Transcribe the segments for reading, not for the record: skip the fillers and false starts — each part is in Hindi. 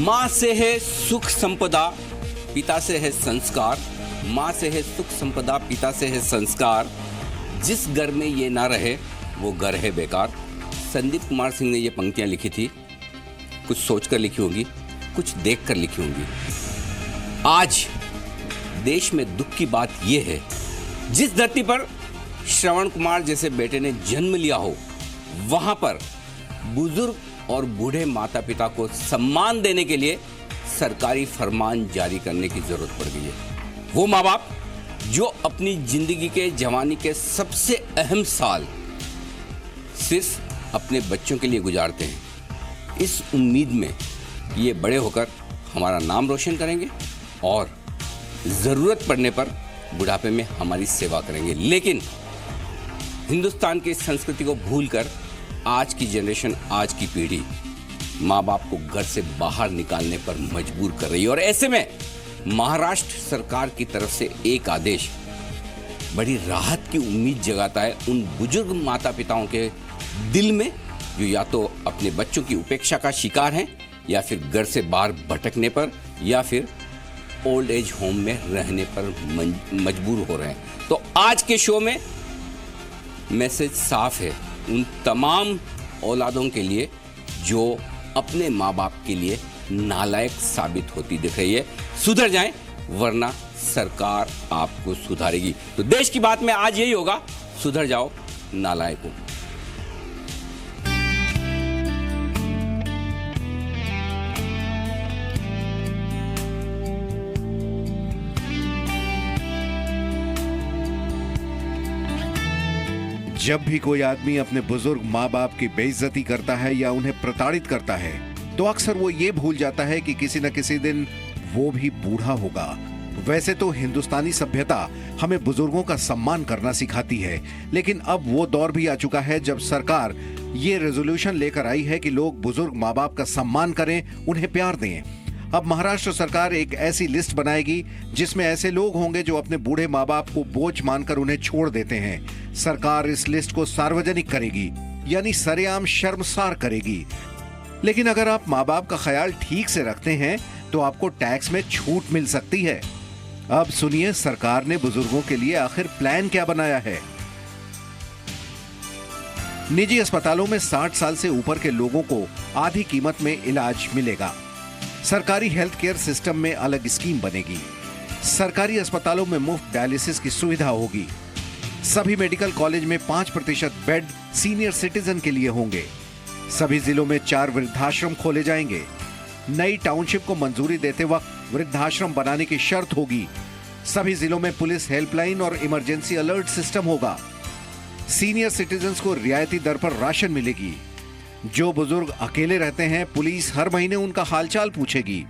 माँ से है सुख संपदा, पिता से है संस्कार। माँ से है सुख संपदा, पिता से है संस्कार। जिस घर में ये ना रहे वो घर है बेकार। संदीप कुमार सिंह ने ये पंक्तियाँ लिखी थी। कुछ सोचकर लिखी होंगी, कुछ देखकर लिखी होंगी। आज देश में दुख की बात यह है, जिस धरती पर श्रवण कुमार जैसे बेटे ने जन्म लिया हो, वहां पर बुजुर्ग और बूढ़े माता पिता को सम्मान देने के लिए सरकारी फरमान जारी करने की जरूरत पड़ गई है। वो माँ बाप जो अपनी जिंदगी के जवानी के सबसे अहम साल सिर्फ अपने बच्चों के लिए गुजारते हैं, इस उम्मीद में ये बड़े होकर हमारा नाम रोशन करेंगे और ज़रूरत पड़ने पर बुढ़ापे में हमारी सेवा करेंगे। लेकिन हिंदुस्तान की संस्कृति को भूलकर आज की जनरेशन, आज की पीढ़ी माँ बाप को घर से बाहर निकालने पर मजबूर कर रही है। और ऐसे में महाराष्ट्र सरकार की तरफ से एक आदेश बड़ी राहत की उम्मीद जगाता है उन बुजुर्ग माता पिताओं के दिल में, जो या तो अपने बच्चों की उपेक्षा का शिकार हैं, या फिर घर से बाहर भटकने पर, या फिर ओल्ड एज होम में रहने पर मजबूर हो रहे हैं। तो आज के शो में मैसेज साफ है उन तमाम औलादों के लिए जो अपने माँ बाप के लिए नालायक साबित होती दिख रही है। सुधर जाएं, वरना सरकार आपको सुधारेगी। तो देश की बात में आज यही होगा, सुधर जाओ नालायकों। जब भी कोई आदमी अपने बुजुर्ग माँ बाप की बेइज्जती करता है या उन्हें प्रताड़ित करता है, तो अक्सर वो ये भूल जाता है कि किसी न किसी दिन वो भी बूढ़ा होगा। वैसे तो हिंदुस्तानी सभ्यता हमें बुजुर्गों का सम्मान करना सिखाती है, लेकिन अब वो दौर भी आ चुका है जब सरकार ये रेजोल्यूशन लेकर आई है कि लोग बुजुर्ग माँ बाप का सम्मान करें, उन्हें प्यार दें। अब महाराष्ट्र सरकार एक ऐसी लिस्ट बनाएगी जिसमें ऐसे लोग होंगे जो अपने बूढ़े माँ बाप को बोझ मानकर उन्हें छोड़ देते हैं। सरकार इस लिस्ट को सार्वजनिक करेगी, यानी सरेआम शर्मसार करेगी। लेकिन अगर आप माँ बाप का ख्याल ठीक से रखते हैं तो आपको टैक्स में छूट मिल सकती है। अब सुनिए सरकार ने बुजुर्गों के लिए आखिर प्लान क्या बनाया है। निजी अस्पतालों में 60 साल से ऊपर के लोगों को आधी कीमत में इलाज मिलेगा। सरकारी हेल्थ केयर सिस्टम में अलग स्कीम बनेगी। सरकारी अस्पतालों में मुफ्त डायलिसिस की सुविधा होगी। सभी मेडिकल कॉलेज में 5% बेड सीनियर सिटीजन के लिए होंगे। सभी जिलों में 4 वृद्धाश्रम खोले जाएंगे। नई टाउनशिप को मंजूरी देते वक्त वृद्धाश्रम बनाने की शर्त होगी। सभी जिलों में पुलिस हेल्पलाइन और इमरजेंसी अलर्ट सिस्टम होगा। सीनियर सिटीजन्स को रियायती दर पर राशन मिलेगी। जो बुजुर्ग अकेले रहते हैं, पुलिस हर महीने उनका हालचाल पूछेगी।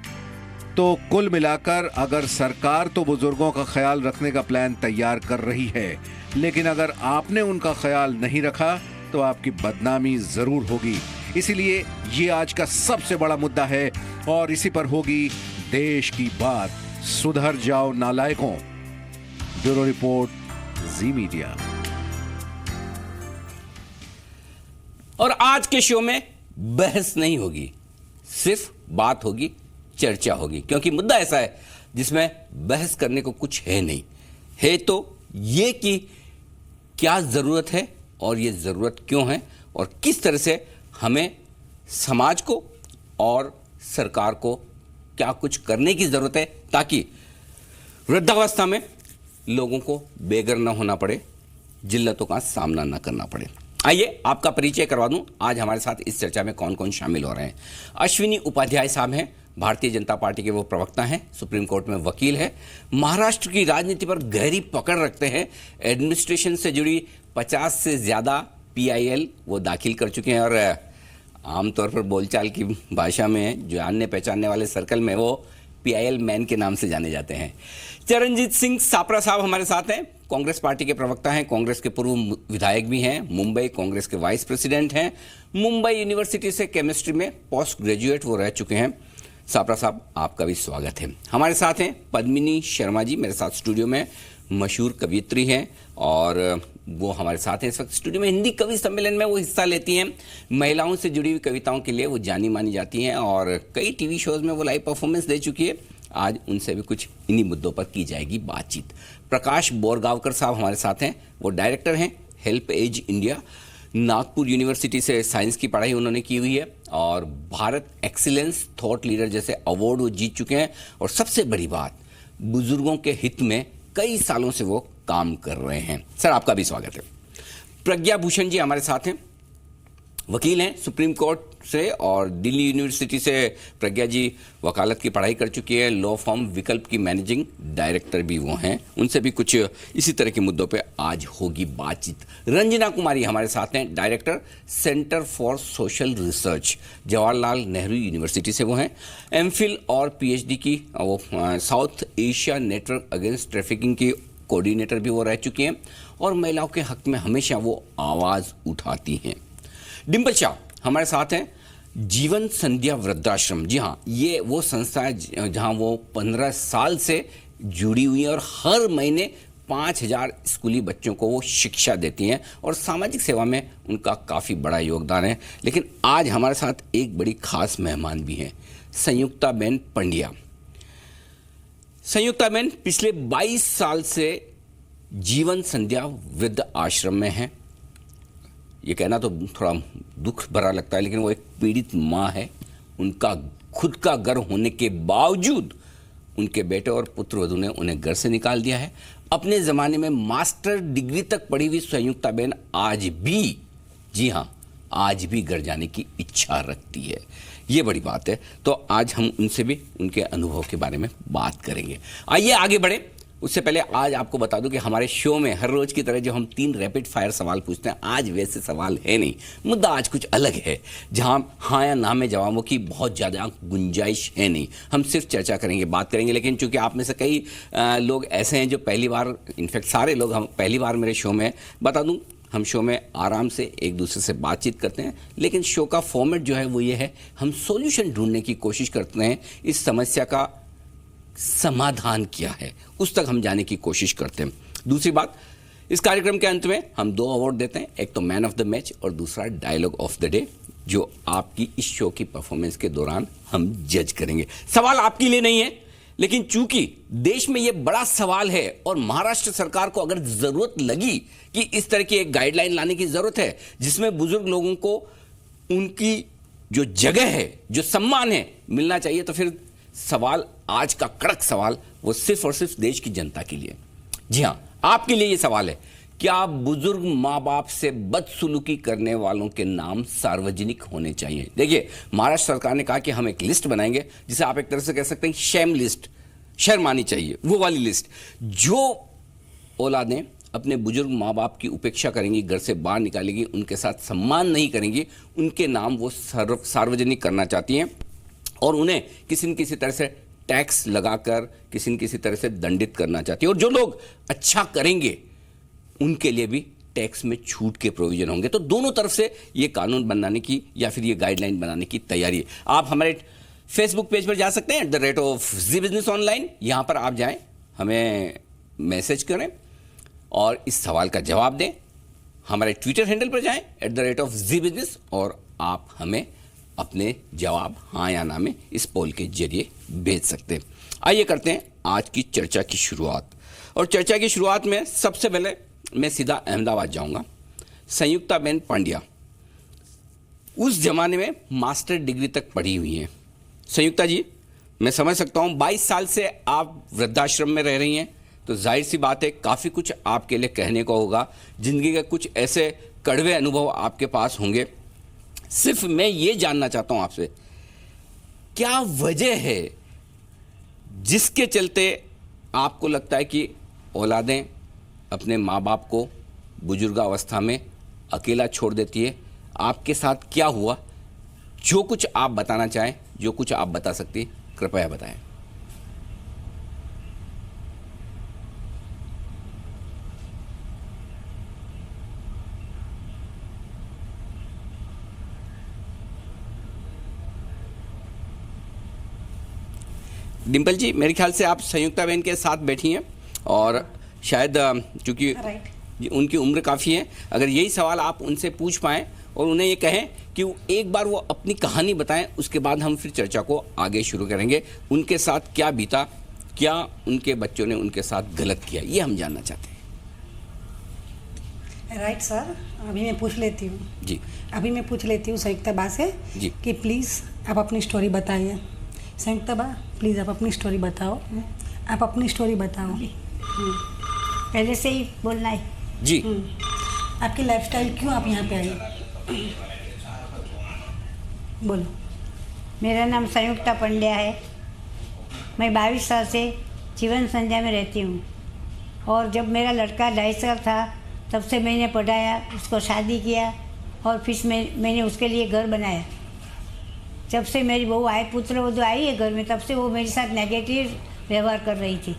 तो कुल मिलाकर अगर सरकार तो बुजुर्गों का ख्याल रखने का प्लान तैयार कर रही है, लेकिन अगर आपने उनका ख्याल नहीं रखा तो आपकी बदनामी जरूर होगी। इसीलिए ये आज का सबसे बड़ा मुद्दा है और इसी पर होगी देश की बात। सुधर जाओ नालायकों। ब्यूरो रिपोर्ट, जी मीडिया। और आज के शो में बहस नहीं होगी, सिर्फ बात होगी, चर्चा होगी, क्योंकि मुद्दा ऐसा है जिसमें बहस करने को कुछ है नहीं। है तो ये कि क्या जरूरत है और ये जरूरत क्यों है और किस तरह से हमें समाज को और सरकार को क्या कुछ करने की जरूरत है ताकि वृद्धावस्था में लोगों को बेघर न होना पड़े, जिल्लतों का सामना न करना पड़े। आइए आपका परिचय करवा दूं। आज हमारे साथ इस चर्चा में कौन कौन शामिल हो रहे हैं। अश्विनी उपाध्याय साहब हैं, भारतीय जनता पार्टी के वो प्रवक्ता हैं, सुप्रीम कोर्ट में वकील है, महाराष्ट्र की राजनीति पर गहरी पकड़ रखते हैं, एडमिनिस्ट्रेशन से जुड़ी 50 से ज़्यादा PIL वो दाखिल कर चुके हैं और आमतौर पर बोलचाल की भाषा में जानने पहचानने वाले सर्कल में वो PIL मैन के नाम से जाने जाते हैं। चरणजीत सिंह सापरा साहब हमारे साथ हैं, कांग्रेस पार्टी के प्रवक्ता हैं, कांग्रेस के पूर्व विधायक भी हैं, मुंबई कांग्रेस के वाइस प्रेसिडेंट हैं, मुंबई यूनिवर्सिटी से केमिस्ट्री में पोस्ट ग्रेजुएट वो रह चुके हैं। सापरा साहब आपका भी स्वागत है। हमारे साथ हैं पद्मिनी शर्मा जी, मेरे साथ स्टूडियो में, मशहूर कवियत्री हैं और वो हमारे साथ हैं इस वक्त स्टूडियो में। हिंदी कवि सम्मेलन में वो हिस्सा लेती हैं। महिलाओं से जुड़ी हुई कविताओं के लिए वो जानी मानी जाती हैं और कई टीवी शोज में वो लाइव परफॉर्मेंस दे चुकी है। आज उनसे भी कुछ इन्हीं मुद्दों पर की जाएगी बातचीत। प्रकाश बोरगांवकर साहब हमारे साथ हैं। वो डायरेक्टर हैं help age India. Nagpur university से साइंस की पढ़ाई उन्होंने की हुई है और भारत एक्सीलेंस थॉट लीडर जैसे अवार्ड वो जीत चुके हैं। और सबसे बड़ी बात, बुजुर्गों के हित में कई सालों से वो काम कर रहे हैं। सर, आपका भी स्वागत है। प्रज्ञा भूषण जी हमारे साथ हैं, वकील हैं सुप्रीम कोर्ट से और दिल्ली यूनिवर्सिटी से प्रज्ञा जी वकालत की पढ़ाई कर चुकी है। लॉ फर्म विकल्प की मैनेजिंग डायरेक्टर भी वो हैं। उनसे भी कुछ इसी तरह के मुद्दों पे आज होगी बातचीत। रंजना कुमारी हमारे साथ हैं, director centre for social research, Jawaharlal Nehru university से वो हैं। एमफिल और पीएचडी की वो south Asia network against trafficking की कोऑर्डिनेटर भी वो रह चुकी हैं और महिलाओं के हक में हमेशा वो आवाज़ उठाती हैं। डिंपल शाह हमारे साथ हैं, जीवन संध्या वृद्धाश्रम। जी हाँ, ये वो संस्था है जहाँ वो 15 साल से जुड़ी हुई है और हर महीने 5,000 स्कूली बच्चों को वो शिक्षा देती हैं और सामाजिक सेवा में उनका काफ़ी बड़ा योगदान है। लेकिन आज हमारे साथ एक बड़ी खास मेहमान भी हैं, संयुक्ताबेन पंड्या। संयुक्ताबेन पिछले 22 साल से जीवन संध्या वृद्ध आश्रम में हैं। ये कहना तो थोड़ा दुख भरा लगता है, लेकिन वो एक पीड़ित माँ है। उनका खुद का घर होने के बावजूद उनके बेटे और पुत्रवधू ने उन्हें घर से निकाल दिया है। अपने ज़माने में मास्टर डिग्री तक पढ़ी हुई संयुक्ताबेन आज भी, जी हाँ, आज भी घर जाने की इच्छा रखती है। ये बड़ी बात है। तो आज हम उनसे भी उनके अनुभव के बारे में बात करेंगे। आइए आगे बढ़े। उससे पहले आज आपको बता दूं कि हमारे शो में हर रोज की तरह जो हम 3 रैपिड फायर सवाल पूछते हैं, आज वैसे सवाल है नहीं। मुद्दा आज कुछ अलग है, जहां हाँ या ना में जवाबों की बहुत ज़्यादा गुंजाइश है नहीं। हम सिर्फ चर्चा करेंगे, बात करेंगे। लेकिन चूंकि आप में से कई लोग ऐसे हैं जो पहली बार, इनफैक्ट सारे लोग हम पहली बार मेरे शो में, बता दूँ हम शो में आराम से एक दूसरे से बातचीत करते हैं। लेकिन शो का फॉर्मेट जो है वो ये है, हम सॉल्यूशन ढूंढने की कोशिश करते हैं। इस समस्या का समाधान क्या है उस तक हम जाने की कोशिश करते हैं। दूसरी बात, इस कार्यक्रम के अंत में हम 2 अवार्ड देते हैं, एक तो मैन ऑफ द मैच और दूसरा डायलॉग ऑफ द डे, जो आपकी इस शो की परफॉर्मेंस के दौरान हम जज करेंगे। सवाल आपके लिए नहीं है, लेकिन चूंकि देश में यह बड़ा सवाल है और महाराष्ट्र सरकार को अगर जरूरत लगी कि इस तरह की एक गाइडलाइन लाने की जरूरत है जिसमें बुजुर्ग लोगों को उनकी जो जगह है, जो सम्मान है, मिलना चाहिए, तो फिर सवाल, आज का कड़क सवाल, वो सिर्फ और सिर्फ देश की जनता के लिए, जी हां, आपके लिए ये सवाल है, क्या बुजुर्ग माँ बाप से बदसलूकी करने वालों के नाम सार्वजनिक होने चाहिए? देखिए, महाराष्ट्र सरकार ने कहा कि हम एक लिस्ट बनाएंगे जिसे आप एक तरह से कह सकते हैं शेम लिस्ट, शर्म आनी चाहिए, वो वाली लिस्ट। जो औलादें अपने बुजुर्ग माँ बाप की उपेक्षा करेंगी, घर से बाहर निकालेगी, उनके साथ सम्मान नहीं करेंगी, उनके नाम वो सार्वजनिक करना चाहती हैं और उन्हें किसी न किसी तरह से टैक्स लगाकर किसी न किसी तरह से दंडित करना चाहती है। और जो लोग अच्छा करेंगे उनके लिए भी टैक्स में छूट के प्रोविजन होंगे। तो दोनों तरफ से ये कानून बनाने की या फिर ये गाइडलाइन बनाने की तैयारी है। आप हमारे फेसबुक पेज पर जा सकते हैं @Zee Business Online, यहाँ पर आप जाएं, हमें मैसेज करें और इस सवाल का जवाब दें। हमारे ट्विटर हैंडल पर जाएं @Zee Business और आप हमें अपने जवाब हाँ या ना में इस पोल के जरिए भेज सकते हैं। आइए करते हैं आज की चर्चा की शुरुआत। और चर्चा की शुरुआत में सबसे पहले मैं सीधा अहमदाबाद जाऊंगा। संयुक्ताबेन पांड्या उस जमाने में मास्टर डिग्री तक पढ़ी हुई हैं। संयुक्ता जी, मैं समझ सकता हूं 22 साल से आप वृद्धाश्रम में रह रही हैं, तो जाहिर सी बात है काफ़ी कुछ आपके लिए कहने को होगा। जिंदगी के कुछ ऐसे कड़वे अनुभव आपके पास होंगे। सिर्फ मैं ये जानना चाहता हूं आपसे, क्या वजह है जिसके चलते आपको लगता है कि औलादें अपने माँ बाप को बुजुर्गावस्था में अकेला छोड़ देती है? आपके साथ क्या हुआ? जो कुछ आप बताना चाहें, जो कुछ आप बता सकती, कृपया बताएं। डिंपल जी, मेरे ख्याल से आप संयुक्ताबेन के साथ बैठी हैं और शायद चूंकि उनकी उम्र काफ़ी है, अगर यही सवाल आप उनसे पूछ पाएँ और उन्हें ये कहें कि एक बार वो अपनी कहानी बताएं, उसके बाद हम फिर चर्चा को आगे शुरू करेंगे। उनके साथ क्या बीता, क्या उनके बच्चों ने उनके साथ गलत किया, ये हम जानना चाहते हैं। राइट सर, अभी मैं पूछ लेती हूँ जी। अभी मैं पूछ लेती हूँ संयुक्ता बा से जी। कि प्लीज़ आप अपनी स्टोरी बताइए। संयुक्ता बा, प्लीज़ आप अपनी स्टोरी बताओ। आप अपनी स्टोरी बताओ। पहले से ही बोलना है जी। आपकी लाइफस्टाइल, क्यों आप यहाँ पे आई, बोलो। मेरा नाम संयुक्ता पंड्या है। मैं 22 साल से जीवन संध्या में रहती हूँ और जब मेरा लड़का 2.5 साल था तब से मैंने पढ़ाया, उसको शादी किया और फिर मैंने उसके लिए घर बनाया। जब से मेरी बहू आई, पुत्रवधू आई है घर में, तब से वो मेरे साथ नेगेटिव व्यवहार कर रही थी।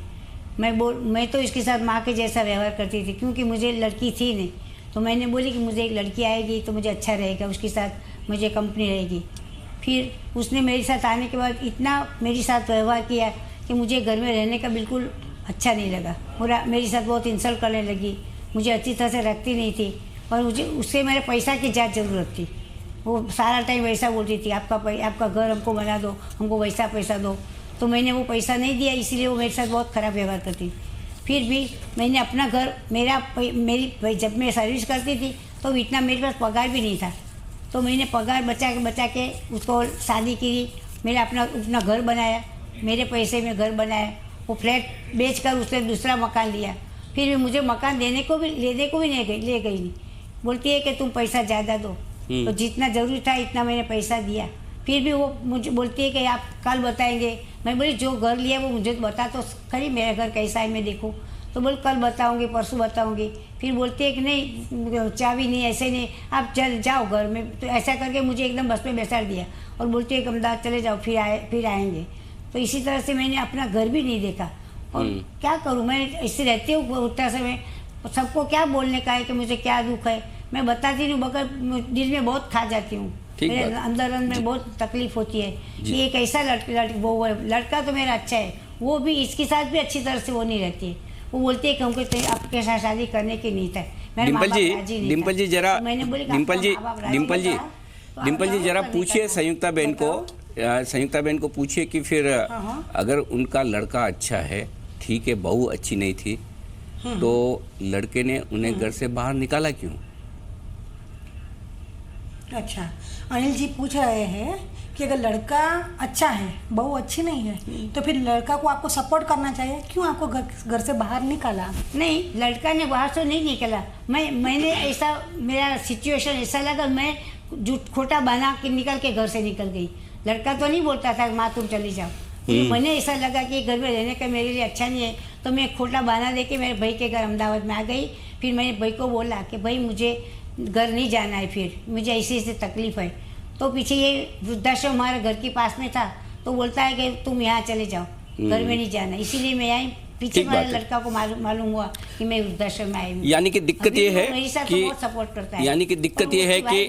मैं तो इसके साथ माँ के जैसा व्यवहार करती थी, क्योंकि मुझे लड़की थी नहीं। तो मैंने बोली कि मुझे एक लड़की आएगी तो मुझे अच्छा रहेगा, उसके साथ मुझे कंपनी रहेगी। फिर उसने मेरे साथ आने के बाद इतना मेरे साथ व्यवहार किया कि मुझे घर में रहने का बिल्कुल अच्छा नहीं लगा। मेरे साथ बहुत इंसल्ट करने लगी, मुझे अच्छी तरह से रखती नहीं थी और मुझे उससे मेरे पैसा की ज़्यादा ज़रूरत थी। वो सारा टाइम वैसा बोलती थी, आपका घर हमको बना दो, हमको वैसा पैसा दो। तो मैंने वो पैसा नहीं दिया, इसीलिए वो मेरे साथ बहुत ख़राब व्यवहार करती। फिर भी मैंने अपना घर, मेरी जब मैं सर्विस करती थी तो इतना मेरे पास पगार भी नहीं था, तो मैंने पगार बचा के उसको शादी की। मेरा अपना घर बनाया, मेरे पैसे में घर बनाया। वो फ्लैट बेचकर उसने दूसरा मकान लिया। फिर भी मुझे मकान लेने को भी नहीं ले गई नहीं। बोलती है कि तुम पैसा ज़्यादा दो। तो जितना ज़रूरी था इतना मैंने पैसा दिया। फिर भी वो मुझे बोलती है कि आप कल बताएंगे। मैं बोली जो घर लिया वो मुझे बता तो खरी, मेरा घर कैसा है मैं देखूँ। तो बोल कल बताऊंगी, परसों बताऊंगी। फिर बोलती है कि नहीं, चाबी नहीं, ऐसे नहीं, आप चल जाओ घर में। तो ऐसा करके मुझे एकदम बस में बैठा दिया और बोलती है कि अहमदाबाद चले जाओ, फिर आएंगे। तो इसी तरह से मैंने अपना घर भी नहीं देखा। और क्या करूँ, मैं इससे रहती हूँ उतना समय। सबको क्या बोलने का है कि मुझे क्या दुख है, मैं बताती नहीं, मगर दिल में बहुत खा जाती हूँ। मेरे अंदर में बहुत तकलीफ होती है कि एक ऐसा वो है। लड़का तो मेरा अच्छा है, वो भी इसके साथ भी अच्छी तरह से वो नहीं रहती है। वो बोलती है कि हमको आपके साथ शादी करने की नीयत है। डिम्पल जी जरा, डिम्पल जी जरा पूछिए संयुक्ता बहन को पूछिए कि फिर अगर उनका लड़का अच्छा है, ठीक है, बहू अच्छी नहीं थी, तो लड़के ने उन्हें घर से बाहर निकाला क्यों? अच्छा, अनिल जी पूछ रहे हैं कि अगर लड़का अच्छा है, बहू अच्छी नहीं है, तो फिर लड़का को आपको सपोर्ट करना चाहिए। क्यों आपको घर से बाहर निकाला? नहीं, लड़का ने बाहर से नहीं निकला। मैंने ऐसा, मेरा सिचुएशन ऐसा लगा, मैं झूठ खोटा बना के निकल के घर से निकल गई। लड़का तो नहीं बोलता था माँ तुम चली जाओ। मैंने ऐसा लगा कि घर में रहने का मेरे लिए अच्छा नहीं है, तो मैं खोटा बहाना दे के मेरे भाई के घर अहमदाबाद में आ गई। फिर मैंने भाई को बोला कि भाई मुझे घर नहीं जाना है, फिर मुझे ऐसी तकलीफ है। तो पीछे ये वृद्धाश्रम हमारे घर के पास में था, तो बोलता है कि तुम यहाँ चले जाओ, घर में नहीं जाना। इसीलिए मैं आई। पीछे वाले लड़का को मालूम हुआ कि मैं वृद्धाश्रम में आई हूँ। यानी कि दिक्कत ये है कि सपोर्ट करता है। यानी कि दिक्कत ये है कि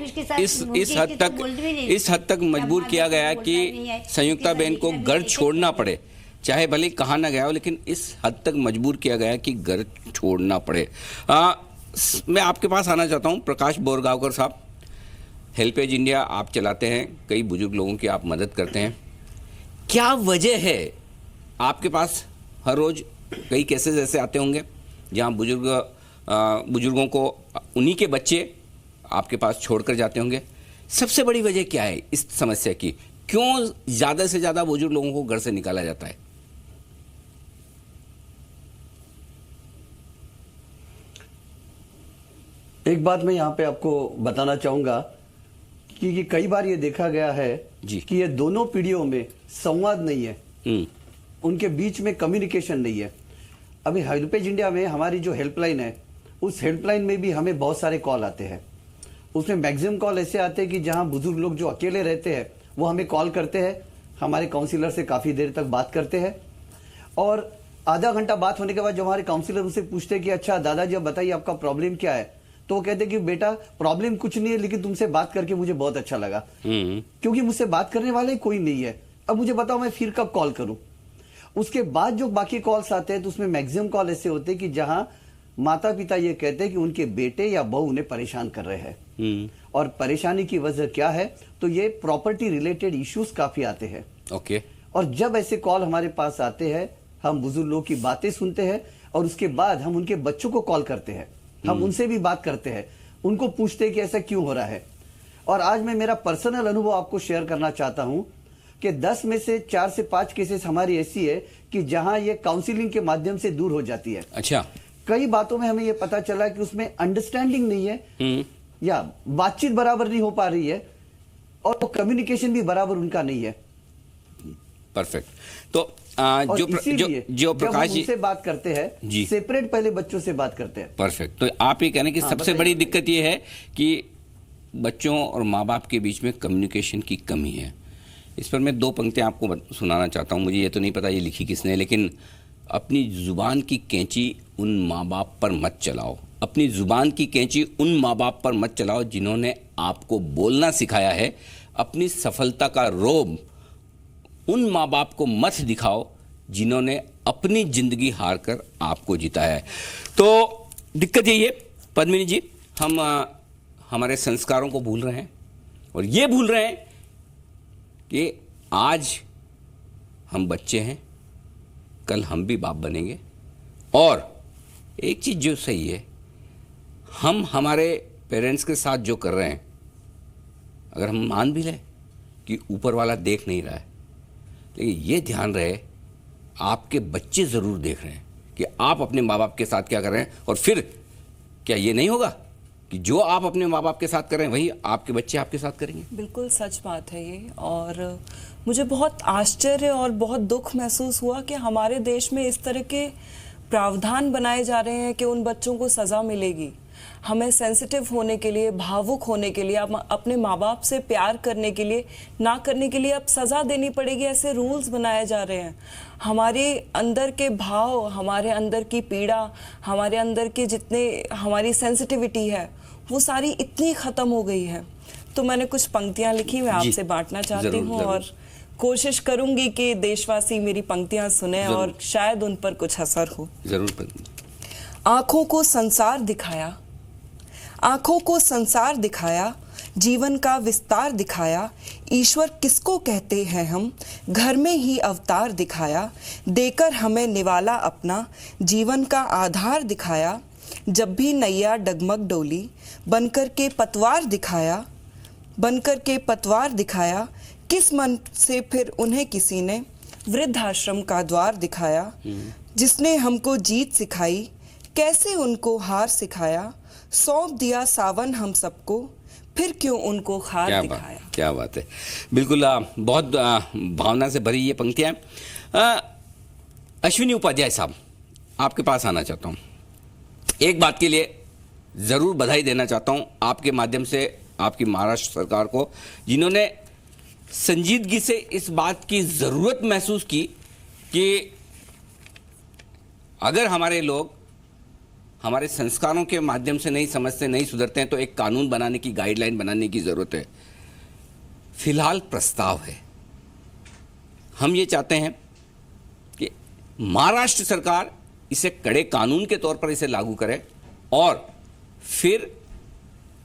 इस हद तक मजबूर किया गया कि संयुक्ता बहन को घर छोड़ना पड़े, चाहे भले कहा ना गया हो, लेकिन इस हद तक मजबूर किया गया कि घर छोड़ना पड़े। मैं आपके पास आना चाहता हूँ प्रकाश बोरगांवकर साहब। हेल्पेज इंडिया आप चलाते हैं, कई बुजुर्ग लोगों की आप मदद करते हैं। क्या वजह है, आपके पास हर रोज कई केसेस ऐसे आते होंगे जहाँ बुजुर्गों को उन्हीं के बच्चे आपके पास छोड़कर जाते होंगे। सबसे बड़ी वजह क्या है इस समस्या की? क्यों ज़्यादा से ज़्यादा बुजुर्ग लोगों को घर से निकाला जाता है? एक बात मैं यहाँ पे आपको बताना चाहूँगा कि कई बार ये देखा गया है कि ये दोनों पीढ़ियों में संवाद नहीं है, उनके बीच में कम्युनिकेशन नहीं है। अभी हेल्पेज इंडिया में हमारी जो हेल्पलाइन है, उस हेल्पलाइन में भी हमें बहुत सारे कॉल आते हैं। उसमें मैक्सिमम कॉल ऐसे आते हैं कि जहां बुजुर्ग लोग जो अकेले रहते हैं वो हमें कॉल करते हैं, हमारे काउंसिलर से काफ़ी देर तक बात करते हैं, और आधा घंटा बात होने के बाद जो हमारे काउंसिलर उनसे पूछते हैं कि अच्छा दादाजी अब बताइए आपका प्रॉब्लम क्या है, तो वो कहते हैं कि बेटा प्रॉब्लम कुछ नहीं है, लेकिन तुमसे बात करके मुझे बहुत अच्छा लगा, क्योंकि मुझसे बात करने वाले कोई नहीं है। अब मुझे बताओ मैं फिर कब कॉल करूं? उसके बाद जो बाकी कॉल्स आते हैं तो उसमें मैक्सिमम कॉल ऐसे होते हैं कि जहां माता पिता ये कहते हैं कि उनके बेटे या बहू उन्हें परेशान कर रहे हैं। और परेशानी की वजह क्या है, तो ये प्रॉपर्टी रिलेटेड इश्यूज काफी आते हैं। ओके। और जब ऐसे कॉल हमारे पास आते हैं, हम बुजुर्ग लोगों की बातें सुनते हैं और उसके बाद हम उनके बच्चों को कॉल करते हैं, हम उनसे भी बात करते हैं, उनको पूछते हैं कि ऐसा क्यों हो रहा है। और आज मैं मेरा पर्सनल अनुभव आपको शेयर करना चाहता हूं कि 10 में से 4 से 5 केसेस हमारी ऐसी है कि जहां ये काउंसलिंग के माध्यम से दूर हो जाती है। अच्छा। कई बातों में हमें ये पता चला कि उसमें अंडरस्टैंडिंग नहीं है या बातचीत बराबर नहीं हो पा रही है और कम्युनिकेशन भी बराबर उनका नहीं है। परफेक्ट। तो जो प्रकाश जी से बात करते हैं जी, सेपरेट पहले बच्चों से बात करते हैं। परफेक्ट। तो आप ये कह रहे हैं कि सबसे बड़ी दिक्कत ये है कि बच्चों और माँ बाप के बीच में कम्युनिकेशन की कमी है। इस पर मैं 2 पंक्तियां आपको सुनाना चाहता हूं। मुझे ये तो नहीं पता ये लिखी किसने, लेकिन अपनी जुबान की कैंची उन माँ बाप पर मत चलाओ, अपनी जुबान की कैंची उन माँ बाप पर मत चलाओ जिन्होंने आपको बोलना सिखाया है। अपनी सफलता का रोब उन माँ बाप को मत दिखाओ जिन्होंने अपनी जिंदगी हार कर आपको जिताया है। तो दिक्कत यही है पद्मिनी जी, हम हमारे संस्कारों को भूल रहे हैं और ये भूल रहे हैं कि आज हम बच्चे हैं, कल हम भी बाप बनेंगे। और एक चीज जो सही है, हम हमारे पेरेंट्स के साथ जो कर रहे हैं, अगर हम मान भी लें कि ऊपर वाला देख नहीं रहा है, लेकिन ये ध्यान रहे आपके बच्चे जरूर देख रहे हैं कि आप अपने माँ बाप के साथ क्या कर रहे हैं। और फिर क्या ये नहीं होगा कि जो आप अपने माँ बाप के साथ कर रहे हैं वही आपके बच्चे आपके साथ करेंगे? बिल्कुल सच बात है ये। और मुझे बहुत आश्चर्य और बहुत दुख महसूस हुआ कि हमारे देश में इस तरह के प्रावधान बनाए जा रहे हैं कि उन बच्चों को सज़ा मिलेगी। हमें सेंसिटिव होने के लिए, भावुक होने के लिए, अपने माँ बाप से प्यार करने के लिए, ना करने के लिए अब सज़ा देनी पड़ेगी, ऐसे रूल्स बनाए जा रहे हैं। हमारे अंदर के भाव, हमारे अंदर की पीड़ा, हमारे अंदर के जितने हमारी सेंसिटिविटी है वो सारी इतनी ख़त्म हो गई है। तो मैंने कुछ पंक्तियाँ लिखी, मैं आपसे बांटना चाहती हूँ और कोशिश करूंगी कि देशवासी मेरी पंक्तियाँ सुने और शायद उन पर कुछ असर हो। जरूर। आँखों को संसार दिखाया, आँखों को संसार दिखाया, जीवन का विस्तार दिखाया, ईश्वर किसको कहते हैं हम, घर में ही अवतार दिखाया, देकर हमें निवाला अपना, जीवन का आधार दिखाया, जब भी नैया डगमग डोली, बनकर के पतवार दिखाया, बनकर के पतवार दिखाया, किस मन से फिर उन्हें किसी ने वृद्धाश्रम का द्वार दिखाया, जिसने हमको जीत सिखाई, कैसे उनको हार सिखाया, सौंप दिया सावन हम सबको, फिर क्यों उनको खार दिखाया। क्या बात है, बिल्कुल बहुत भावना से भरी ये पंक्तियां। अश्विनी उपाध्याय साहब, आपके पास आना चाहता हूं। एक बात के लिए जरूर बधाई देना चाहता हूं आपके माध्यम से आपकी महाराष्ट्र सरकार को, जिन्होंने संजीदगी से इस बात की जरूरत महसूस की कि अगर हमारे लोग हमारे संस्कारों के माध्यम से नहीं समझते, नहीं सुधरते हैं, तो एक कानून बनाने की, गाइडलाइन बनाने की जरूरत है। फिलहाल प्रस्ताव है। हम ये चाहते हैं कि महाराष्ट्र सरकार इसे कड़े कानून के तौर पर इसे लागू करे और फिर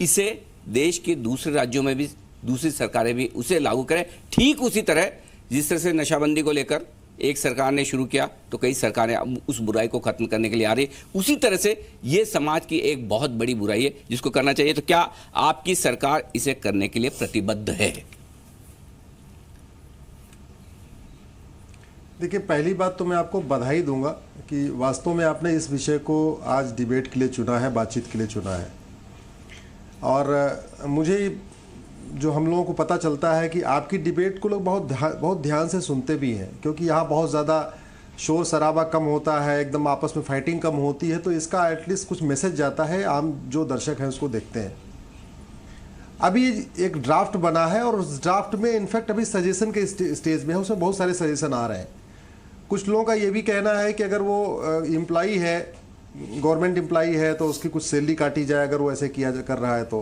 इसे देश के दूसरे राज्यों में भी दूसरी सरकारें भी उसे लागू करें। ठीक उसी तरह जिस तरह से नशाबंदी को लेकर एक सरकार ने शुरू किया तो कई सरकारें उस बुराई को खत्म करने के लिए आ रही, उसी तरह से ये समाज की एक बहुत बड़ी बुराई है जिसको करना चाहिए। तो क्या आपकी सरकार इसे करने के लिए प्रतिबद्ध है? देखिए, पहली बात तो मैं आपको बधाई दूंगा कि वास्तव में आपने इस विषय को आज डिबेट के लिए चुना है, बातचीत के लिए चुना है। और मुझे जो हम लोगों को पता चलता है कि आपकी डिबेट को लोग बहुत ध्यान से सुनते भी हैं, क्योंकि यहाँ बहुत ज़्यादा शोर शराबा कम होता है, एकदम आपस में फाइटिंग कम होती है, तो इसका एटलीस्ट कुछ मैसेज जाता है, आम जो दर्शक हैं उसको देखते हैं। अभी एक ड्राफ्ट बना है और उस ड्राफ्ट में इनफैक्ट अभी सजेशन के स्टेज में है, उसमें बहुत सारे सजेशन आ रहे हैं। कुछ लोगों का ये भी कहना है कि अगर वो एम्प्लॉई है, गवर्नमेंट एम्प्लॉई है, तो उसकी कुछ सैलरी काटी जाए अगर वो ऐसे किया कर रहा है तो।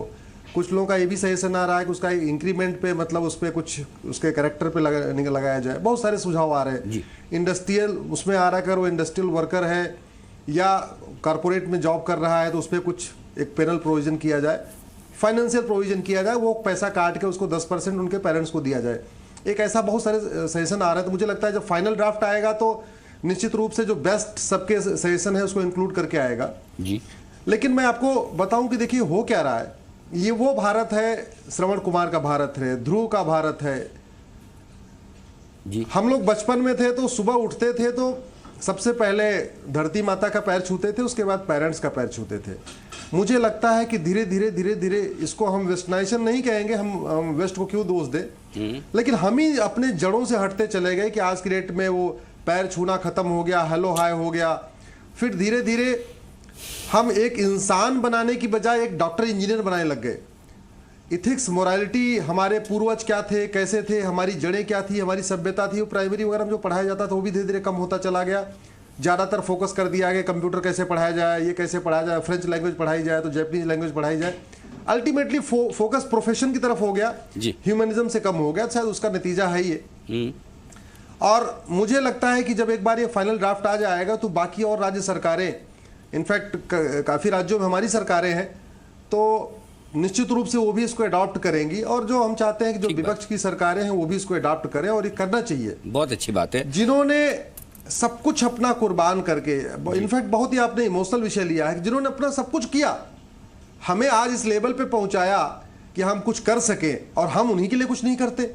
कुछ लोगों का ये भी सजेशन आ रहा है कि उसका इंक्रीमेंट पे मतलब उस पर कुछ उसके कैरेक्टर पे लगाया जाए। बहुत सारे सुझाव आ रहे हैं। इंडस्ट्रियल उसमें आ रहा है कि अगर वो इंडस्ट्रियल वर्कर है या कॉरपोरेट में जॉब कर रहा है तो उस पर कुछ एक पेनल प्रोविजन किया जाए, फाइनेंशियल प्रोविजन किया जाए, वो पैसा काट के उसको 10% उनके पेरेंट्स को दिया जाए। एक ऐसा बहुत सारे सजेशन आ रहे हैं। तो मुझे लगता है जब फाइनल ड्राफ्ट आएगा तो निश्चित रूप से जो बेस्ट सबके सजेशन है उसको इंक्लूड करके आएगा जी। लेकिन मैं आपको बताऊं कि देखिए हो क्या रहा है, ये वो भारत है, श्रवण कुमार का भारत है, ध्रुव का भारत है जी। हम लोग बचपन में थे तो सुबह उठते थे तो सबसे पहले धरती माता का पैर छूते थे, उसके बाद पेरेंट्स का पैर छूते थे। मुझे लगता है कि धीरे धीरे इसको हम वेस्टर्नाइजेशन नहीं कहेंगे, हम वेस्ट को क्यों दोष दें, लेकिन हम ही अपने जड़ों से हटते चले गए कि आज की डेट में वो पैर छूना खत्म हो गया, हेलो हाय हो गया। फिर धीरे धीरे हम एक इंसान बनाने की बजाय एक डॉक्टर इंजीनियर बनाने लग गए। इथिक्स मोरालिटी, हमारे पूर्वज क्या थे, कैसे थे, हमारी जड़ें क्या थी, हमारी सभ्यता थी, वो प्राइमरी वगैरह में जो पढ़ाया जाता था वो भी धीरे धीरे कम होता चला गया। ज़्यादातर फोकस कर दिया गया कंप्यूटर कैसे पढ़ाया जाए, ये कैसे पढ़ाया जाए, फ्रेंच लैंग्वेज पढ़ाई जाए तो जैपनीज लैंग्वेज पढ़ाई जाए। अल्टीमेटली फोकस प्रोफेशन की तरफ हो गया, ह्यूमनिज्म से कम हो गया। शायद उसका नतीजा है ये। और मुझे लगता है कि जब एक बार ये फाइनल ड्राफ्ट आ जाएगा तो बाकी और राज्य सरकारें, इनफैक्ट काफ़ी राज्यों में हमारी सरकारें हैं, तो निश्चित रूप से वो भी इसको अडॉप्ट करेंगी। और जो हम चाहते हैं कि जो विपक्ष की सरकारें हैं वो भी इसको अडॉप्ट करें, और ये करना चाहिए। बहुत अच्छी बात है। जिन्होंने सब कुछ अपना कुर्बान करके, इनफैक्ट बहुत ही आपने इमोशनल विषय लिया है, जिन्होंने अपना सब कुछ किया, हमें आज इस लेवल पे पहुंचाया कि हम कुछ कर सके, और हम उन्हीं के लिए कुछ नहीं करते।